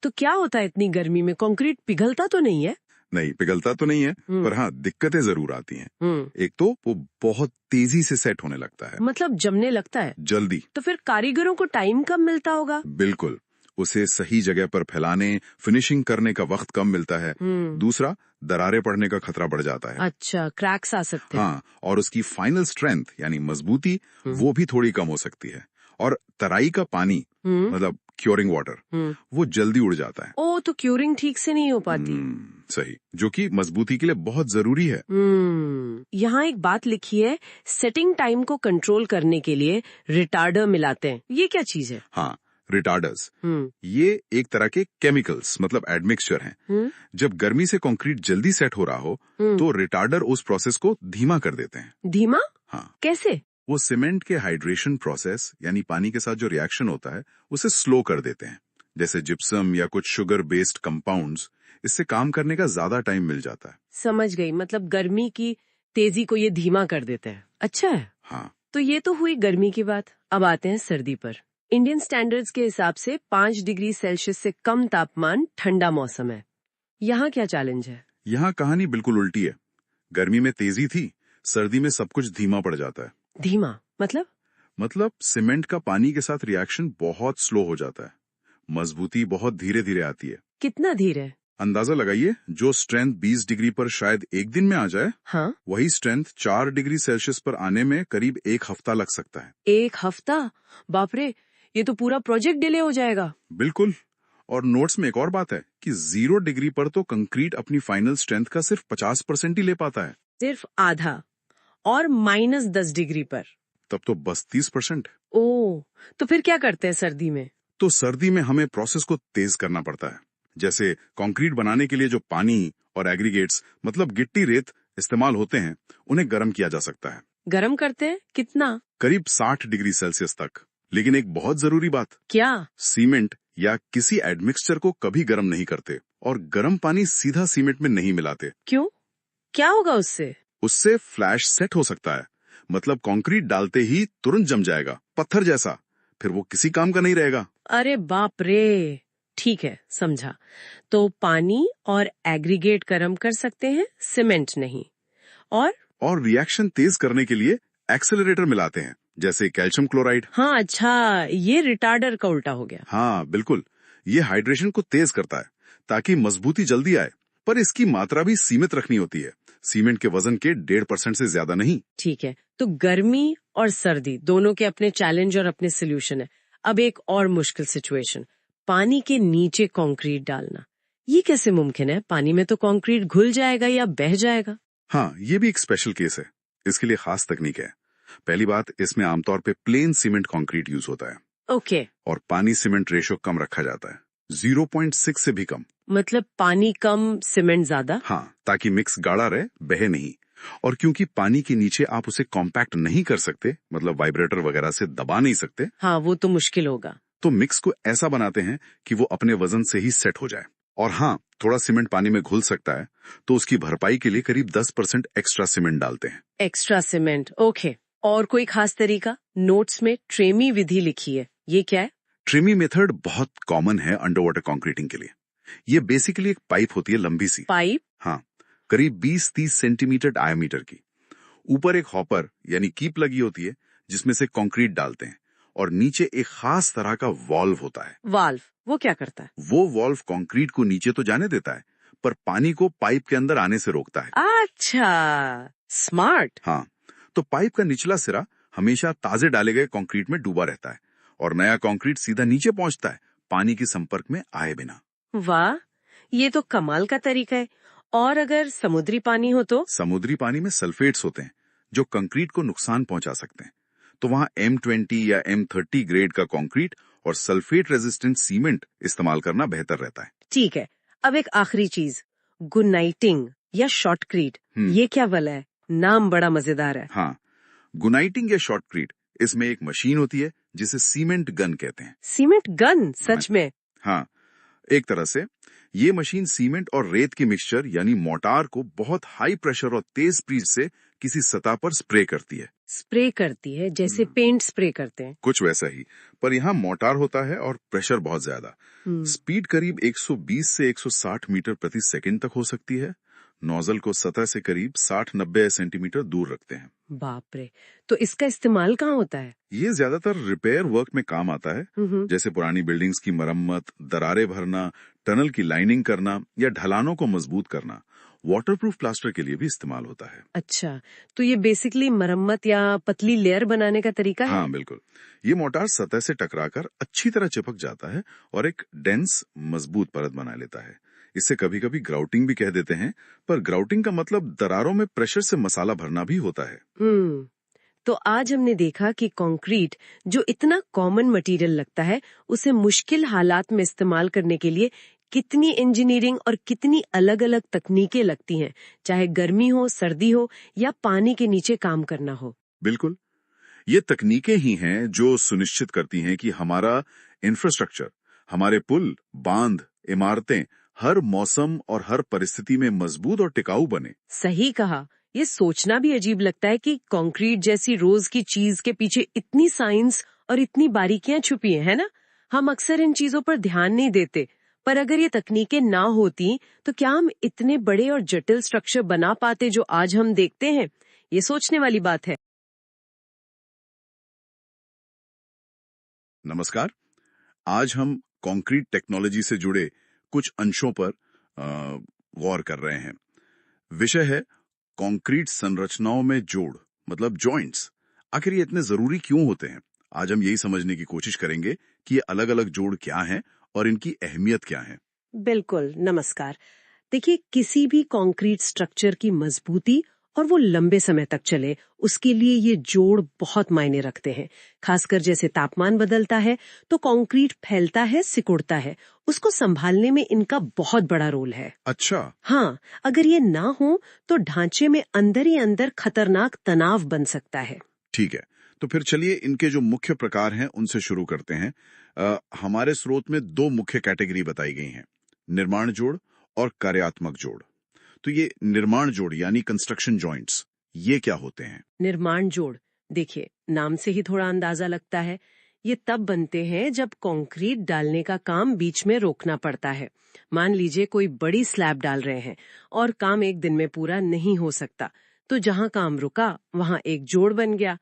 तो क्या होता है इतनी गर्मी में? कंक्रीट पिघलता तो नहीं है? नहीं, पिघलता तो नहीं है, पर हाँ, दिक्कतें जरूर आती हैं। एक तो वो बहुत तेजी से सेट होने लगता है, मतलब जमने लगता है जल्दी। तो फिर कारीगरों को टाइम कम मिलता होगा। बिल्कुल, उसे सही जगह पर फैलाने, फिनिशिंग करने का वक्त कम मिलता है। दूसरा, दरारें पड़ने का खतरा बढ़ जाता है। अच्छा, क्रैक्स आ सकते हैं। हाँ, और उसकी फाइनल स्ट्रेंथ यानी मजबूती, वो भी थोड़ी कम हो सकती है। और तराई का पानी, मतलब क्योरिंग वाटर, वो जल्दी उड़ जाता है। ओ, तो क्यूरिंग ठीक से नहीं हो पाती। सही, जो कि मजबूती के लिए बहुत जरूरी है। यहाँ एक बात लिखी है, सेटिंग टाइम को कंट्रोल करने के लिए रिटार्डर मिलाते हैं। ये क्या चीज है? हाँ, रिटार्डर्स, ये एक तरह के केमिकल्स, मतलब एडमिक्सचर हैं। जब गर्मी से कंक्रीट जल्दी सेट हो रहा हो, तो रिटार्डर उस प्रोसेस को धीमा कर देते हैं। धीमा? हाँ। कैसे? वो सीमेंट के हाइड्रेशन प्रोसेस यानी पानी के साथ जो रिएक्शन होता है, उसे स्लो कर देते हैं। जैसे जिप्सम या कुछ शुगर बेस्ड कंपाउंड्स, इससे काम करने का ज्यादा टाइम मिल जाता है। समझ गई। मतलब गर्मी की तेजी को ये धीमा कर देते हैं। अच्छा है। हाँ, तो ये तो हुई गर्मी की बात। अब आते हैं सर्दी पर। इंडियन स्टैंडर्ड्स के हिसाब से 5 डिग्री सेल्सियस से कम तापमान ठंडा मौसम है। यहाँ क्या चैलेंज है? यहाँ कहानी बिल्कुल उल्टी है। गर्मी में तेजी थी, सर्दी में सब कुछ धीमा पड़ जाता है। धीमा मतलब? मतलब सीमेंट का पानी के साथ रिएक्शन बहुत स्लो हो जाता है, मजबूती बहुत धीरे धीरे आती है। कितना धीरे? अंदाजा लगाइए, जो स्ट्रेंथ 20 डिग्री पर शायद एक दिन में आ जाए, हाँ, वही स्ट्रेंथ 4 डिग्री सेल्सियस पर आने में करीब 1 हफ्ता लग सकता है। 1 हफ्ता? बाप रे, ये तो पूरा प्रोजेक्ट डिले हो जाएगा। बिल्कुल। और नोट्स में एक और बात है कि 0 डिग्री पर तो कंक्रीट अपनी फाइनल स्ट्रेंथ का सिर्फ 50% ही ले पाता है। सिर्फ आधा? और -10 डिग्री पर? तब तो बस 30%। ओह, तो फिर क्या करते हैं सर्दी में? तो सर्दी में हमें प्रोसेस को तेज करना पड़ता है। जैसे कंक्रीट बनाने के लिए जो पानी और एग्रीगेट्स मतलब गिट्टी रेत इस्तेमाल होते हैं, उन्हें गर्म किया जा सकता है। गरम करते हैं? कितना? करीब 60 डिग्री सेल्सियस तक। लेकिन एक बहुत जरूरी बात, क्या? सीमेंट या किसी एडमिक्सचर को कभी गर्म नहीं करते और गर्म पानी सीधा सीमेंट में नहीं मिलाते। क्यों? क्या होगा उससे? उससे फ्लैश सेट हो सकता है, मतलब कंक्रीट डालते ही तुरंत जम जाएगा, पत्थर जैसा। फिर वो किसी काम का नहीं रहेगा। अरे बाप रे। ठीक है, समझा। तो पानी और एग्रीगेट गरम कर सकते हैं, सीमेंट नहीं। और रिएक्शन तेज करने के लिए एक्सेलरेटर मिलाते हैं, जैसे कैल्शियम क्लोराइड। हाँ, अच्छा, ये रिटार्डर का उल्टा हो गया। हाँ बिल्कुल, ये हाइड्रेशन को तेज करता है ताकि मजबूती जल्दी आए, पर इसकी मात्रा भी सीमित रखनी होती है, सीमेंट के वजन के 1.5% से ज्यादा नहीं। ठीक है, तो गर्मी और सर्दी दोनों के अपने चैलेंज और अपने सोल्यूशन है। अब एक और मुश्किल सिचुएशन, पानी के नीचे कंक्रीट डालना। ये कैसे मुमकिन है? पानी में तो कंक्रीट घुल जाएगा या बह जाएगा। हाँ, ये भी एक स्पेशल केस है। इसके लिए खास तकनीक है। पहली बात, इसमें आमतौर पे प्लेन सीमेंट कंक्रीट यूज होता है। ओके। और पानी सीमेंट रेशो कम रखा जाता है, 0.6 से भी कम। मतलब पानी कम, सीमेंट ज्यादा? हाँ, ताकि मिक्स गाढ़ा रहे, बहे नहीं। और क्योंकि पानी के नीचे आप उसे कॉम्पैक्ट नहीं कर सकते, मतलब वाइब्रेटर वगैरह से दबा नहीं सकते, हाँ, वो तो मुश्किल होगा। तो मिक्स को ऐसा बनाते हैं कि वो अपने वजन से ही सेट हो जाए। और हाँ, थोड़ा सीमेंट पानी में घुल सकता है, तो उसकी भरपाई के लिए करीब 10% एक्स्ट्रा सीमेंट डालते हैं। Extra cement, okay. और कोई खास तरीका? नोट्स में ट्रेमी विधि लिखी है, ये क्या है? ट्रेमी मेथड बहुत कॉमन है अंडर वाटर कॉन्क्रीटिंग के लिए। ये बेसिकली एक पाइप होती है, लंबी सी पाइप? हाँ, करीब 20-30 सेंटीमीटर डायमीटर की। ऊपर एक हॉपर यानी कीप लगी होती है, जिसमें से कंक्रीट डालते हैं, और नीचे एक खास तरह का वॉल्व होता है। वाल्व? वो क्या करता है? वो वॉल्व कंक्रीट को नीचे तो जाने देता है, पर पानी को पाइप के अंदर आने से रोकता है। अच्छा, स्मार्ट। हाँ, तो पाइप का निचला सिरा हमेशा ताजे डाले गए कंक्रीट में डूबा रहता है, और नया कंक्रीट सीधा नीचे पहुंचता है, पानी के संपर्क में आए बिना। वाह, ये तो कमाल का तरीका है। और अगर समुद्री पानी हो तो? समुद्री पानी में सल्फेट्स होते हैं जो कंक्रीट को नुकसान पहुंचा सकते हैं, तो वहां M20 या M30 ग्रेड का कंक्रीट और सल्फेट रेजिस्टेंट सीमेंट इस्तेमाल करना बेहतर रहता है। ठीक है, अब एक आखिरी चीज, गुनाइटिंग या शॉटक्रीट, ये क्या वाला है? नाम बड़ा मजेदार है। हाँ, गुनाइटिंग या शॉटक्रीट, इसमें एक मशीन होती है जिसे सीमेंट गन कहते हैं। Cement gun? सच में? हाँ, एक तरह से ये मशीन सीमेंट और रेत की मिक्सचर यानी मोर्टार को बहुत हाई प्रेशर और तेज स्पीड से किसी सतह पर स्प्रे करती है। स्प्रे करती है जैसे पेंट स्प्रे करते हैं? कुछ वैसा ही, पर यहाँ मोर्टार होता है और प्रेशर बहुत ज्यादा। स्पीड करीब 120 से 160 मीटर प्रति सेकंड तक हो सकती है। नोजल को सतह से करीब 60-90 सेंटीमीटर दूर रखते हैं। बाप रे, तो इसका इस्तेमाल कहाँ होता है? ये ज्यादातर रिपेयर वर्क में काम आता है, जैसे पुरानी बिल्डिंग्स की मरम्मत, दरारें भरना, टनल की लाइनिंग करना या ढलानों को मजबूत करना। वाटरप्रूफ प्लास्टर के लिए भी इस्तेमाल होता है। अच्छा, तो ये बेसिकली मरम्मत या पतली लेयर बनाने का तरीका है? हाँ बिल्कुल, ये मोर्टार सतह से टकराकर अच्छी तरह चिपक जाता है और एक डेंस मजबूत परत बना लेता है। इसे कभी कभी ग्राउटिंग भी कह देते हैं, पर ग्राउटिंग का मतलब दरारों में प्रेशर से मसाला भरना भी होता है। तो आज हमने देखा कि कंक्रीट जो इतना कॉमन मटेरियल लगता है, उसे मुश्किल हालात में इस्तेमाल करने के लिए कितनी इंजीनियरिंग और कितनी अलग अलग तकनीकें लगती हैं, चाहे गर्मी हो, सर्दी हो या पानी के नीचे काम करना हो। बिल्कुल, ये तकनीकें ही हैं जो सुनिश्चित करती हैं कि हमारा इंफ्रास्ट्रक्चर, हमारे पुल, बांध, इमारतें हर मौसम और हर परिस्थिति में मजबूत और टिकाऊ बने। सही कहा, ये सोचना भी अजीब लगता है कि कंक्रीट जैसी रोज की चीज के पीछे इतनी साइंस और इतनी बारीकियां छुपी है ना? हम अक्सर इन चीजों पर ध्यान नहीं देते, पर अगर ये तकनीकें ना होती तो क्या हम इतने बड़े और जटिल स्ट्रक्चर बना पाते जो आज हम देखते हैं? ये सोचने वाली बात है। नमस्कार। आज हम कंक्रीट टेक्नोलॉजी से जुड़े कुछ अंशों पर गौर कर रहे हैं। विषय है कंक्रीट संरचनाओं में जोड़, मतलब जॉइंट्स। आखिर ये इतने जरूरी क्यों होते हैं? आज हम यही समझने की कोशिश करेंगे कि ये अलग-अलग जोड़ क्या हैं और इनकी अहमियत क्या है। बिल्कुल, नमस्कार। देखिए, किसी भी कंक्रीट स्ट्रक्चर की मजबूती और वो लंबे समय तक चले, उसके लिए ये जोड़ बहुत मायने रखते हैं। खासकर जैसे तापमान बदलता है तो कंक्रीट फैलता है, सिकुड़ता है। उसको संभालने में इनका बहुत बड़ा रोल है। अच्छा। हाँ, अगर ये ना हो तो ढांचे में अंदर ही अंदर खतरनाक तनाव बन सकता है। ठीक है, तो फिर चलिए इनके जो मुख्य प्रकार हैं उनसे शुरू करते हैं। हमारे स्रोत में दो मुख्य कैटेगरी बताई गई हैं, निर्माण जोड़ और कार्यात्मक जोड़। तो ये निर्माण जोड़ यानी कंस्ट्रक्शन जॉइंट्स, ये क्या होते हैं? निर्माण जोड़, देखिए नाम से ही थोड़ा अंदाजा लगता है। ये तब बनते हैं जब कंक्रीट डालने का काम बीच में रोकना पड़ता है। मान लीजिए कोई बड़ी स्लैब डाल रहे हैं और काम एक दिन में पूरा नहीं हो सकता, तो जहां काम रुका वहां एक जोड़ बन गया।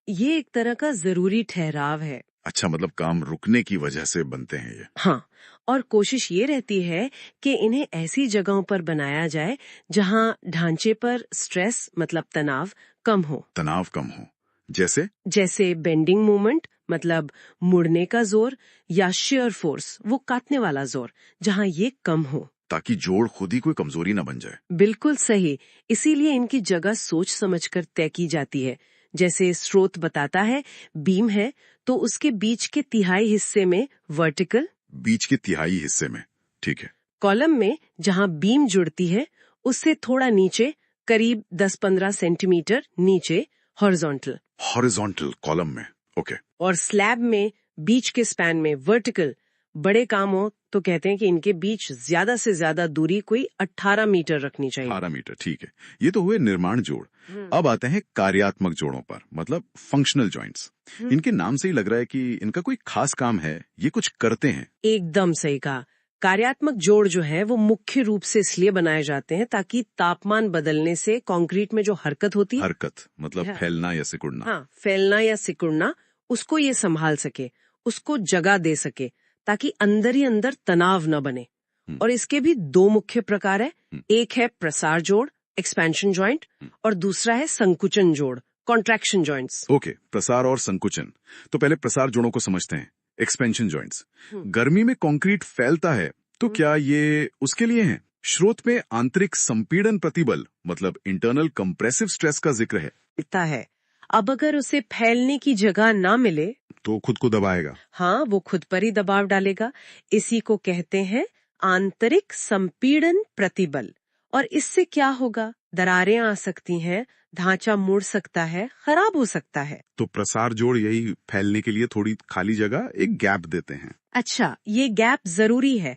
ये एक तरह का जरूरी ठहराव है। अच्छा, मतलब काम रुकने की वजह से बनते हैं ये। हाँ, और कोशिश ये रहती है कि इन्हें ऐसी जगहों पर बनाया जाए जहां ढांचे पर स्ट्रेस मतलब तनाव कम हो। तनाव कम हो, जैसे? जैसे बेंडिंग मोमेंट मतलब मुड़ने का जोर, या शेयर फोर्स वो काटने वाला जोर, जहां ये कम हो। ताकि जोड़ खुद ही कोई कमजोरी ना बन जाए। बिल्कुल सही। इसीलिए इनकी जगह सोच समझकर तय की जाती है। जैसे स्रोत बताता है, बीम है तो उसके बीच के तिहाई हिस्से में वर्टिकल, बीच के तिहाई हिस्से में, ठीक है। कॉलम में जहां बीम जुड़ती है उससे थोड़ा नीचे, करीब 10-15 सेंटीमीटर नीचे हॉरिजॉन्टल। हॉरिजॉन्टल कॉलम में, ओके। और स्लैब में बीच के स्पैन में वर्टिकल। बड़े काम हो तो कहते हैं कि इनके बीच ज्यादा से ज्यादा दूरी कोई 18 मीटर रखनी चाहिए। 18 मीटर, ठीक है। ये तो हुए निर्माण जोड़। अब आते हैं कार्यात्मक जोड़ों पर, मतलब फंक्शनल जॉइंट्स। इनके नाम से ही लग रहा है कि इनका कोई खास काम है, ये कुछ करते हैं। एकदम सही कहा। कार्यात्मक जोड़ जो है वो मुख्य रूप से इसलिए बनाए जाते हैं ताकि तापमान बदलने से कंक्रीट में जो हरकत होती है, हरकत मतलब फैलना या सिकुड़ना। हाँ, फैलना या सिकुड़ना, उसको ये संभाल सके, उसको जगह दे सके, ताकि अंदर ही अंदर तनाव न बने। और इसके भी दो मुख्य प्रकार है। एक है प्रसार जोड़, एक्सपेंशन जॉइंट, और दूसरा है संकुचन जोड़, कॉन्ट्रैक्शन जॉइंट्स। ओके, प्रसार और संकुचन। तो पहले प्रसार जोड़ों को समझते हैं, एक्सपेंशन जॉइंट्स। गर्मी में कंक्रीट फैलता है, तो क्या ये उसके लिए है? स्रोत में आंतरिक संपीड़न प्रतिबल मतलब इंटरनल कंप्रेसिव स्ट्रेस का जिक्र है। इतना है। अब अगर उसे फैलने की जगह ना मिले तो खुद को दबाएगा। हाँ, वो खुद पर ही दबाव डालेगा। इसी को कहते हैं आंतरिक संपीड़न प्रतिबल। और इससे क्या होगा? दरारें आ सकती हैं, ढांचा मुड़ सकता है, खराब हो सकता है। तो प्रसार जोड़ यही फैलने के लिए थोड़ी खाली जगह, एक गैप देते हैं। अच्छा, ये गैप जरूरी है।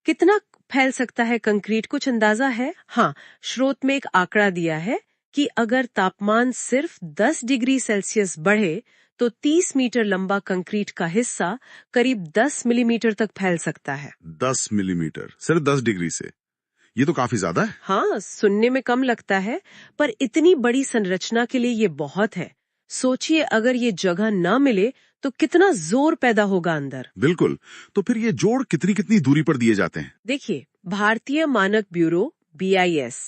कितना फैल सकता है कंक्रीट, कुछ अंदाजा है? हाँ, स्रोत में एक आंकड़ा दिया है कि अगर तापमान सिर्फ 10 डिग्री सेल्सियस बढ़े तो 30 मीटर लंबा कंक्रीट का हिस्सा करीब 10 मिलीमीटर तक फैल सकता है। 10 मिलीमीटर, सिर्फ 10 डिग्री से? ये तो काफी ज्यादा है। हाँ, सुनने में कम लगता है, पर इतनी बड़ी संरचना के लिए ये बहुत है। सोचिए अगर ये जगह न मिले तो कितना जोर पैदा होगा अंदर। बिल्कुल। तो फिर ये जोड़ कितनी कितनी दूरी पर दिए जाते हैं? देखिए, भारतीय मानक ब्यूरो BIS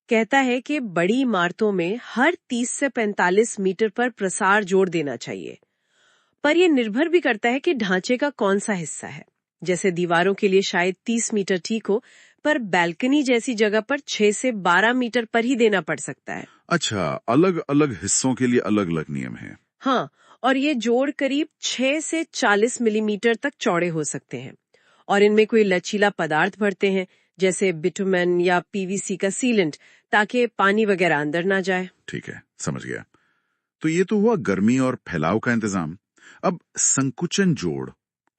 कहता है कि बड़ी इमारतों में हर 30 से 45 मीटर पर प्रसार जोड़ देना चाहिए। पर यह निर्भर भी करता है कि ढांचे का कौन सा हिस्सा है। जैसे दीवारों के लिए शायद 30 मीटर ठीक हो, पर बैल्कनी जैसी जगह पर 6 से 12 मीटर पर ही देना पड़ सकता है। अच्छा, अलग अलग हिस्सों के लिए अलग अलग नियम है। हाँ, और ये जोड़ करीब 6 से 40 मिलीमीटर तक चौड़े हो सकते हैं। और इनमें कोई लचीला पदार्थ भरते हैं, जैसे बिटुमेन या PVC का सीलेंट, ताकि पानी वगैरह अंदर ना जाए। ठीक है, समझ गया। तो ये तो हुआ गर्मी और फैलाव का इंतजाम। अब संकुचन जोड़,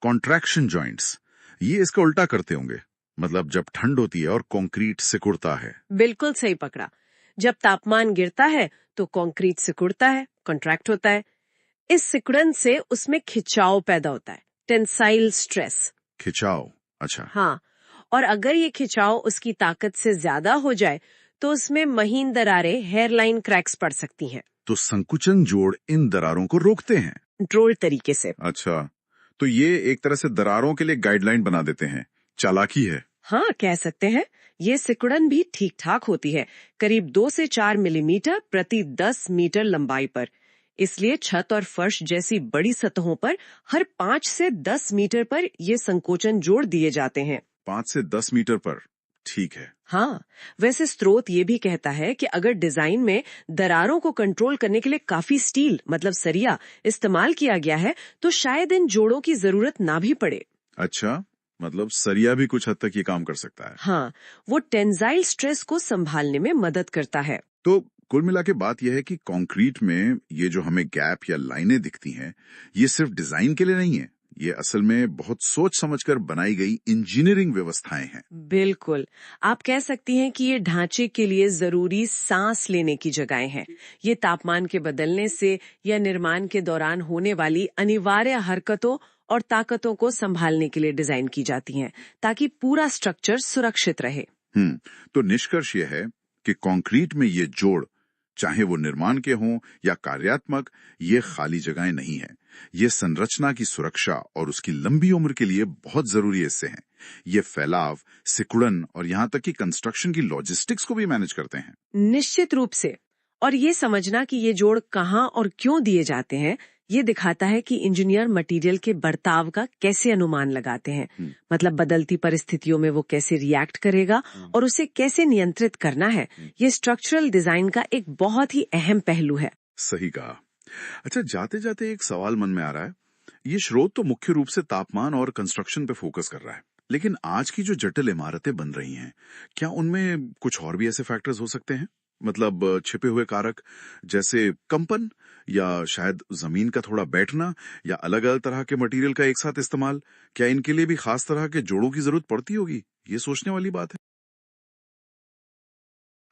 कॉन्ट्रैक्शन जॉइंट्स, ये इसका उल्टा करते होंगे, मतलब जब ठंड होती है और कंक्रीट सिकुड़ता है। बिल्कुल सही पकड़ा। जब तापमान गिरता है तो कंक्रीट सिकुड़ता है, कॉन्ट्रैक्ट होता है। इस सिकुड़न से उसमें खिंचाव पैदा होता है, टेंसाइल स्ट्रेस। खिंचाव, अच्छा। हाँ, और अगर ये खिंचाव उसकी ताकत से ज्यादा हो जाए तो उसमें महीन दरारें, हेयरलाइन क्रैक्स पड़ सकती हैं। तो संकुचन जोड़ इन दरारों को रोकते हैं। ड्रोल तरीके से। अच्छा, तो ये एक तरह से दरारों के लिए गाइडलाइन बना देते हैं। चालाकी है। हाँ, कह सकते हैं। ये सिकुड़न भी ठीक ठाक होती है, करीब 2 से 4 मिलीमीटर प्रति 10 मीटर लंबाई पर। इसलिए छत और फर्श जैसी बड़ी सतहों पर हर 5 से 10 मीटर पर ये संकोचन जोड़ दिए जाते हैं। 5 से 10 मीटर पर, ठीक है। हाँ, वैसे स्रोत ये भी कहता है कि अगर डिजाइन में दरारों को कंट्रोल करने के लिए काफी स्टील मतलब सरिया इस्तेमाल किया गया है तो शायद इन जोड़ों की जरूरत ना भी पड़े। अच्छा, मतलब सरिया भी कुछ हद तक ये काम कर सकता है। हाँ, वो टेंसाइल स्ट्रेस को संभालने में मदद करता है। तो कुल मिला के बात यह है कि कंक्रीट में ये जो हमें गैप या लाइनें दिखती हैं, ये सिर्फ डिजाइन के लिए नहीं है, ये असल में बहुत सोच समझकर बनाई गई इंजीनियरिंग व्यवस्थाएं हैं। बिल्कुल, आप कह सकती हैं कि ये ढांचे के लिए जरूरी सांस लेने की जगहें हैं। ये तापमान के बदलने से या निर्माण के दौरान होने वाली अनिवार्य हरकतों और ताकतों को संभालने के लिए डिजाइन की जाती हैं, ताकि पूरा स्ट्रक्चर सुरक्षित रहे। तो निष्कर्ष यह है कि कंक्रीट में ये जोड़, चाहे वो निर्माण के हों या कार्यात्मक, ये खाली जगहें नहीं हैं। ये संरचना की सुरक्षा और उसकी लंबी उम्र के लिए बहुत जरूरी हिस्से हैं। ये फैलाव, सिकुड़न और यहाँ तक कि कंस्ट्रक्शन की लॉजिस्टिक्स को भी मैनेज करते हैं। निश्चित रूप से। और ये समझना कि ये जोड़ कहाँ और क्यों दिए जाते हैं, ये दिखाता है कि इंजीनियर मटेरियल के बर्ताव का कैसे अनुमान लगाते हैं। मतलब बदलती परिस्थितियों में वो कैसे रिएक्ट करेगा और उसे कैसे नियंत्रित करना है। ये स्ट्रक्चरल डिजाइन का एक बहुत ही अहम पहलू है। सही कहा। अच्छा, जाते जाते एक सवाल मन में आ रहा है। ये स्रोत तो मुख्य रूप से तापमान और कंस्ट्रक्शन पे फोकस कर रहा है, लेकिन आज की जो जटिल इमारतें बन रही हैं, क्या उनमें कुछ और भी ऐसे फैक्टर्स हो सकते हैं? मतलब छिपे हुए कारक, जैसे कंपन या शायद जमीन का थोड़ा बैठना या अलग अलग तरह के मटेरियल का एक साथ इस्तेमाल, क्या इनके लिए भी खास तरह के जोड़ों की जरूरत पड़ती होगी? ये सोचने वाली बात है।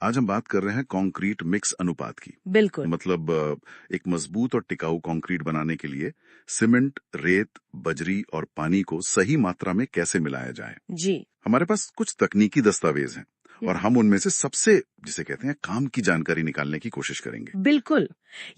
आज हम बात कर रहे हैं कंक्रीट मिक्स अनुपात की। बिल्कुल। मतलब एक मजबूत और टिकाऊ कंक्रीट बनाने के लिए सीमेंट, रेत, बजरी और पानी को सही मात्रा में कैसे मिलाया जाए। जी। हमारे पास कुछ तकनीकी दस्तावेज हैं और हम उनमें से सबसे, जिसे कहते हैं, काम की जानकारी निकालने की कोशिश करेंगे। बिल्कुल,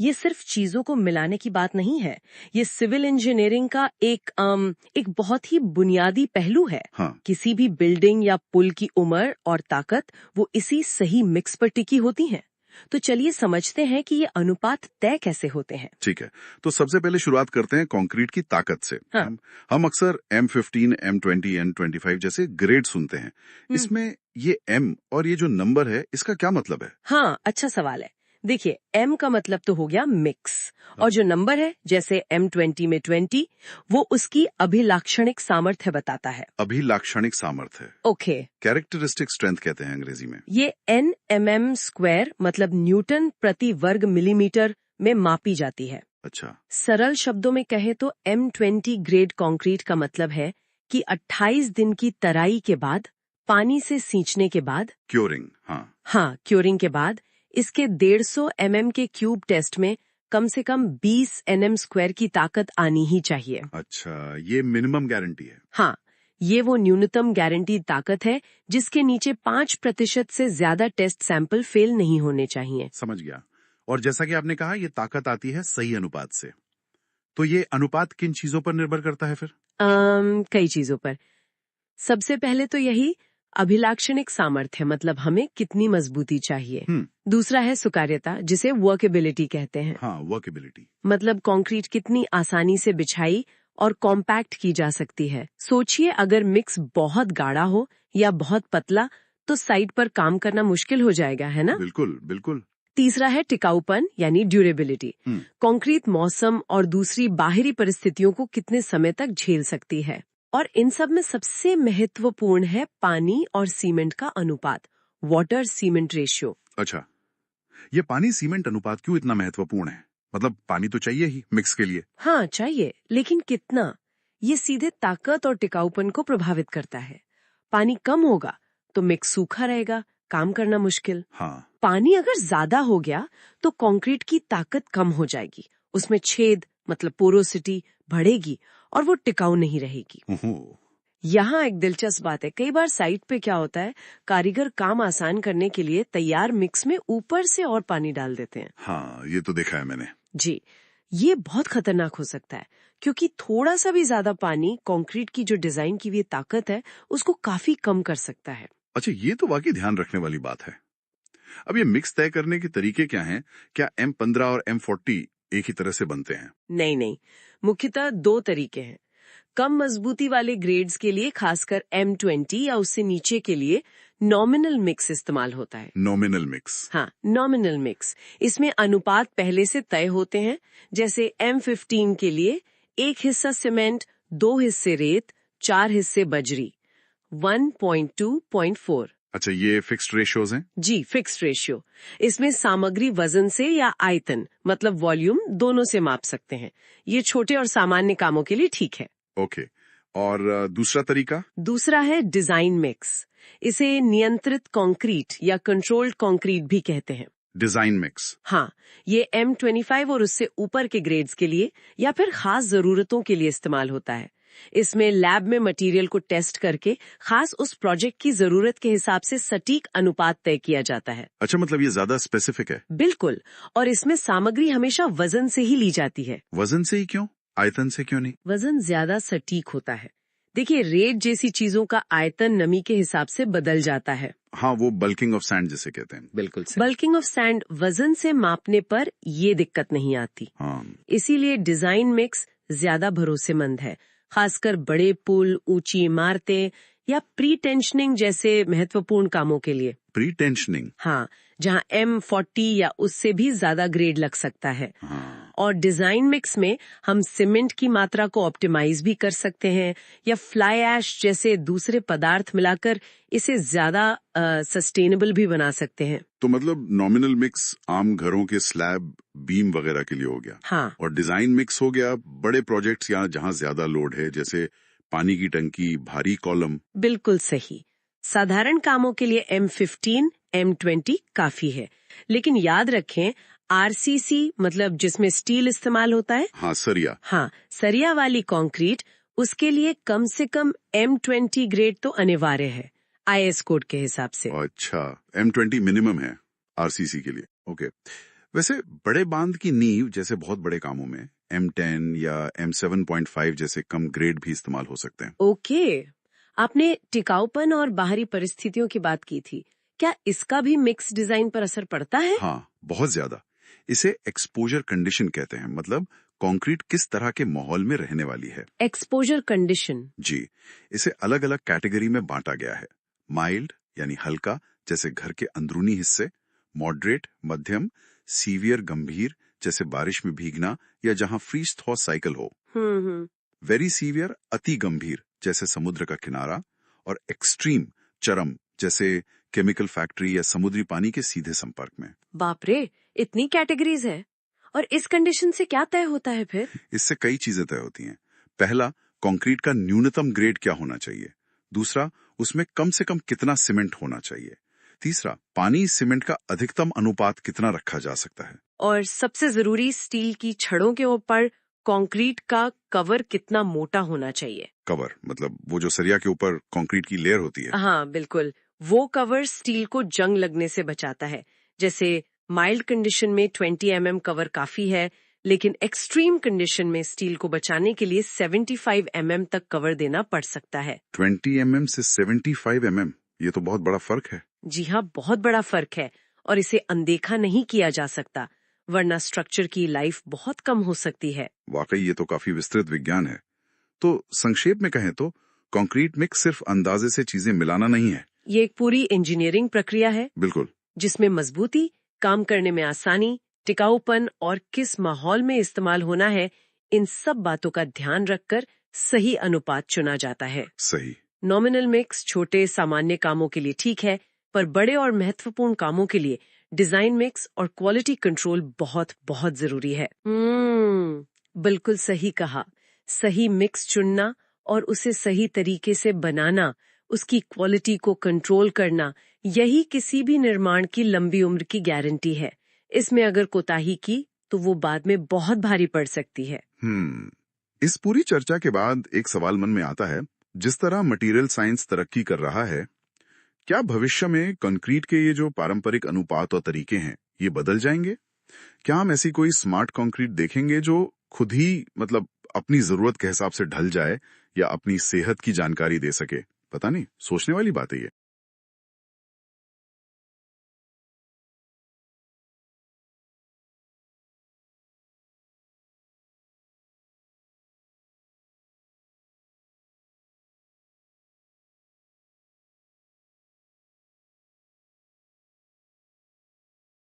ये सिर्फ चीजों को मिलाने की बात नहीं है, ये सिविल इंजीनियरिंग का एक बहुत ही बुनियादी पहलू है। हाँ। किसी भी बिल्डिंग या पुल की उम्र और ताकत वो इसी सही मिक्स पर टिकी होती हैं। तो चलिए समझते हैं कि ये अनुपात तय कैसे होते हैं। ठीक है, तो सबसे पहले शुरुआत करते हैं कंक्रीट की ताकत से। हाँ। हम अक्सर M15, M20, M25 जैसे ग्रेड सुनते हैं। इसमें ये M और ये जो नंबर है, इसका क्या मतलब है? हाँ, अच्छा सवाल है। देखिए, M का मतलब तो हो गया मिक्स, और जो नंबर है जैसे M20 में 20, वो उसकी अभिलाक्षणिक सामर्थ्य बताता है। अभिलाक्षणिक सामर्थ्य, ओके। कैरेक्टरिस्टिक स्ट्रेंथ कहते हैं अंग्रेजी में। ये Nmm स्क्वायर मतलब न्यूटन प्रति वर्ग मिलीमीटर में मापी जाती है। अच्छा। सरल शब्दों में कहे तो M20 ग्रेड कंक्रीट का मतलब है कि 28 दिन की तराई के बाद, पानी से सींचने के बाद, क्योरिंग, हाँ, क्योरिंग के बाद इसके 150 mm के क्यूब टेस्ट में कम से कम 20 Nm स्क्वायर की ताकत आनी ही चाहिए। अच्छा, ये मिनिमम गारंटी है। हाँ, ये वो न्यूनतम गारंटी ताकत है जिसके नीचे 5% से ज्यादा टेस्ट सैंपल फेल नहीं होने चाहिए। समझ गया। और जैसा कि आपने कहा, ये ताकत आती है सही अनुपात से। तो ये अनुपात किन चीजों पर निर्भर करता है फिर? कई चीजों पर। सबसे पहले तो यही अभिलाक्षणिक सामर्थ्य, मतलब हमें कितनी मजबूती चाहिए। दूसरा है सुकार्यता, जिसे वर्केबिलिटी कहते हैं। हाँ, वर्केबिलिटी। मतलब कंक्रीट कितनी आसानी से बिछाई और कॉम्पैक्ट की जा सकती है। सोचिए, अगर मिक्स बहुत गाढ़ा हो या बहुत पतला तो साइट पर काम करना मुश्किल हो जाएगा, है ना? बिल्कुल, बिल्कुल। तीसरा है टिकाऊपन यानी ड्यूरेबिलिटी। कंक्रीट मौसम और दूसरी बाहरी परिस्थितियों को कितने समय तक झेल सकती है। और इन सब में सबसे महत्वपूर्ण है पानी और सीमेंट का अनुपात, वाटर सीमेंट रेशियो। अच्छा, ये पानी सीमेंट अनुपात क्यों इतना महत्वपूर्ण है? मतलब पानी तो चाहिए ही मिक्स के लिए। हाँ, चाहिए, लेकिन कितना, ये सीधे ताकत और टिकाऊपन को प्रभावित करता है। पानी कम होगा तो मिक्स सूखा रहेगा, काम करना मुश्किल। हाँ, पानी अगर ज्यादा हो गया तो कंक्रीट की ताकत कम हो जाएगी, उसमें छेद मतलब पोरोसिटी बढ़ेगी और वो टिकाऊ नहीं रहेगी। ओहो, यहाँ एक दिलचस्प बात है, कई बार साइट पे क्या होता है, कारीगर काम आसान करने के लिए तैयार मिक्स में ऊपर से और पानी डाल देते हैं। हाँ, ये तो देखा है मैंने। जी, ये बहुत खतरनाक हो सकता है क्योंकि थोड़ा सा भी ज्यादा पानी कंक्रीट की जो डिजाइन की हुई ताकत है उसको काफी कम कर सकता है। अच्छा, ये तो वाकई ध्यान रखने वाली बात है। अब ये मिक्स तय करने के तरीके क्या हैं? क्या M15 और M40 एक ही तरह से बनते हैं? नहीं नहीं, मुख्यतः दो तरीके हैं। कम मजबूती वाले ग्रेड्स के लिए खासकर M20 या उससे नीचे के लिए नॉमिनल मिक्स इस्तेमाल होता है। Nominal mix. हाँ, नॉमिनल मिक्स। इसमें अनुपात पहले से तय होते हैं, जैसे M15 के लिए 1 हिस्सा सीमेंट, 2 हिस्से रेत, 4 हिस्से बजरी, 1.2.4। अच्छा, ये फिक्स्ड रेशियोज हैं? जी, फिक्स्ड रेशियो। इसमें सामग्री वजन से या आयतन मतलब वॉल्यूम दोनों से माप सकते हैं। ये छोटे और सामान्य कामों के लिए ठीक है। ओके। और दूसरा तरीका? दूसरा है डिजाइन मिक्स। इसे नियंत्रित कंक्रीट या कंट्रोल्ड कंक्रीट भी कहते हैं। Design mix. हाँ, ये M25 और उससे ऊपर के ग्रेड्स के लिए या फिर खास जरूरतों के लिए इस्तेमाल होता है। इसमें लैब में मटेरियल को टेस्ट करके खास उस प्रोजेक्ट की जरूरत के हिसाब से सटीक अनुपात तय किया जाता है। अच्छा, मतलब ये ज्यादा स्पेसिफिक है? बिल्कुल, और इसमें सामग्री हमेशा वजन से ही ली जाती है। वजन से ही क्यों? आयतन से क्यों नहीं? वजन ज्यादा सटीक होता है। देखिए, रेत जैसी चीजों का आयतन नमी के हिसाब से बदल जाता है। हाँ, वो बल्किंग ऑफ सैंड जिसे कहते हैं। बिल्कुल सही। बल्किंग ऑफ सैंड वजन से मापने पर ये दिक्कत नहीं आती। हाँ, इसीलिए डिजाइन मिक्स ज्यादा भरोसेमंद है, खासकर बड़े पुल, ऊंची इमारतें या प्री टेंशनिंग जैसे महत्वपूर्ण कामों के लिए। Pre tensioning? हाँ, जहाँ M40 या उससे भी ज्यादा ग्रेड लग सकता है। हाँ, और डिजाइन मिक्स में हम सीमेंट की मात्रा को ऑप्टिमाइज भी कर सकते हैं या फ्लाई ऐश जैसे दूसरे पदार्थ मिलाकर इसे ज्यादा सस्टेनेबल भी बना सकते हैं। तो मतलब नॉमिनल मिक्स आम घरों के स्लैब, बीम वगैरह के लिए हो गया। हाँ, और डिजाइन मिक्स हो गया बड़े प्रोजेक्ट्स या जहाँ ज्यादा लोड है, जैसे पानी की टंकी, भारी कॉलम। बिल्कुल सही। साधारण कामों लिए M15, M20 काफी है, लेकिन याद रखें RCC मतलब जिसमें स्टील इस्तेमाल होता है। हाँ, सरिया। हाँ, सरिया वाली कंक्रीट, उसके लिए कम से कम M20 ग्रेड तो अनिवार्य है IS कोड के हिसाब से। अच्छा, M20 मिनिमम है आरसीसी के लिए। ओके। वैसे बड़े बांध की नींव जैसे बहुत बड़े कामों में M10 या M7.5 जैसे कम ग्रेड भी इस्तेमाल हो सकते हैं। ओके, आपने टिकाऊपन और बाहरी परिस्थितियों की बात की थी, क्या इसका भी मिक्स डिजाइन पर असर पड़ता है? हाँ, बहुत ज्यादा। इसे एक्सपोजर कंडीशन कहते हैं, मतलब कंक्रीट किस तरह के माहौल में रहने वाली है। Exposure condition. जी, इसे अलग अलग कैटेगरी में बांटा गया है। माइल्ड यानी हल्का, जैसे घर के अंदरूनी हिस्से, मॉडरेट मध्यम, सीवियर गंभीर, जैसे बारिश में भीगना या जहां फ्रीज थॉ साइकिल हो, वेरी सीवियर अति गंभीर, जैसे समुद्र का किनारा, और एक्सट्रीम चरम, जैसे केमिकल फैक्ट्री या समुद्री पानी के सीधे संपर्क में। बाप रे, इतनी कैटेगरीज है। और इस कंडीशन से क्या तय होता है फिर? इससे कई चीजें तय होती हैं। पहला, कंक्रीट का न्यूनतम ग्रेड क्या होना चाहिए। दूसरा, उसमें कम से कम कितना सीमेंट होना चाहिए। तीसरा, पानी सीमेंट का अधिकतम अनुपात कितना रखा जा सकता है। और सबसे जरूरी, स्टील की छड़ों के ऊपर कंक्रीट का कवर कितना मोटा होना चाहिए। कवर मतलब वो जो सरिया के ऊपर कंक्रीट की लेयर होती है। हाँ बिल्कुल, वो कवर स्टील को जंग लगने से बचाता है। जैसे माइल्ड कंडीशन में 20 mm कवर काफी है, लेकिन एक्सट्रीम कंडीशन में स्टील को बचाने के लिए 75 mm तक कवर देना पड़ सकता है। 20 mm से 75 mm, ये तो बहुत बड़ा फर्क है। जी हाँ, बहुत बड़ा फर्क है और इसे अनदेखा नहीं किया जा सकता, वरना स्ट्रक्चर की लाइफ बहुत कम हो सकती है। वाकई ये तो काफी विस्तृत विज्ञान है। तो संक्षेप में कहें तो कंक्रीट मिक्स सिर्फ अंदाजे से चीजें मिलाना नहीं है। ये एक पूरी इंजीनियरिंग प्रक्रिया है। बिल्कुल। जिसमें मजबूती, काम करने में आसानी, टिकाऊपन और किस माहौल में इस्तेमाल होना है, इन सब बातों का ध्यान रखकर सही अनुपात चुना जाता है। सही। नॉमिनल मिक्स छोटे सामान्य कामों के लिए ठीक है, पर बड़े और महत्वपूर्ण कामों के लिए डिजाइन मिक्स और क्वालिटी कंट्रोल बहुत बहुत जरूरी है। बिल्कुल सही कहा। सही मिक्स चुनना और उसे सही तरीके से बनाना, उसकी क्वालिटी को कंट्रोल करना, यही किसी भी निर्माण की लंबी उम्र की गारंटी है। इसमें अगर कोताही की तो वो बाद में बहुत भारी पड़ सकती है। इस पूरी चर्चा के बाद एक सवाल मन में आता है, जिस तरह मटेरियल साइंस तरक्की कर रहा है, क्या भविष्य में कंक्रीट के ये जो पारंपरिक अनुपात और तरीके हैं, ये बदल जाएंगे? क्या हम ऐसी कोई स्मार्ट कंक्रीट देखेंगे जो खुद ही मतलब अपनी जरूरत के हिसाब से ढल जाए या अपनी सेहत की जानकारी दे सके? पता नहीं, सोचने वाली बात है ये।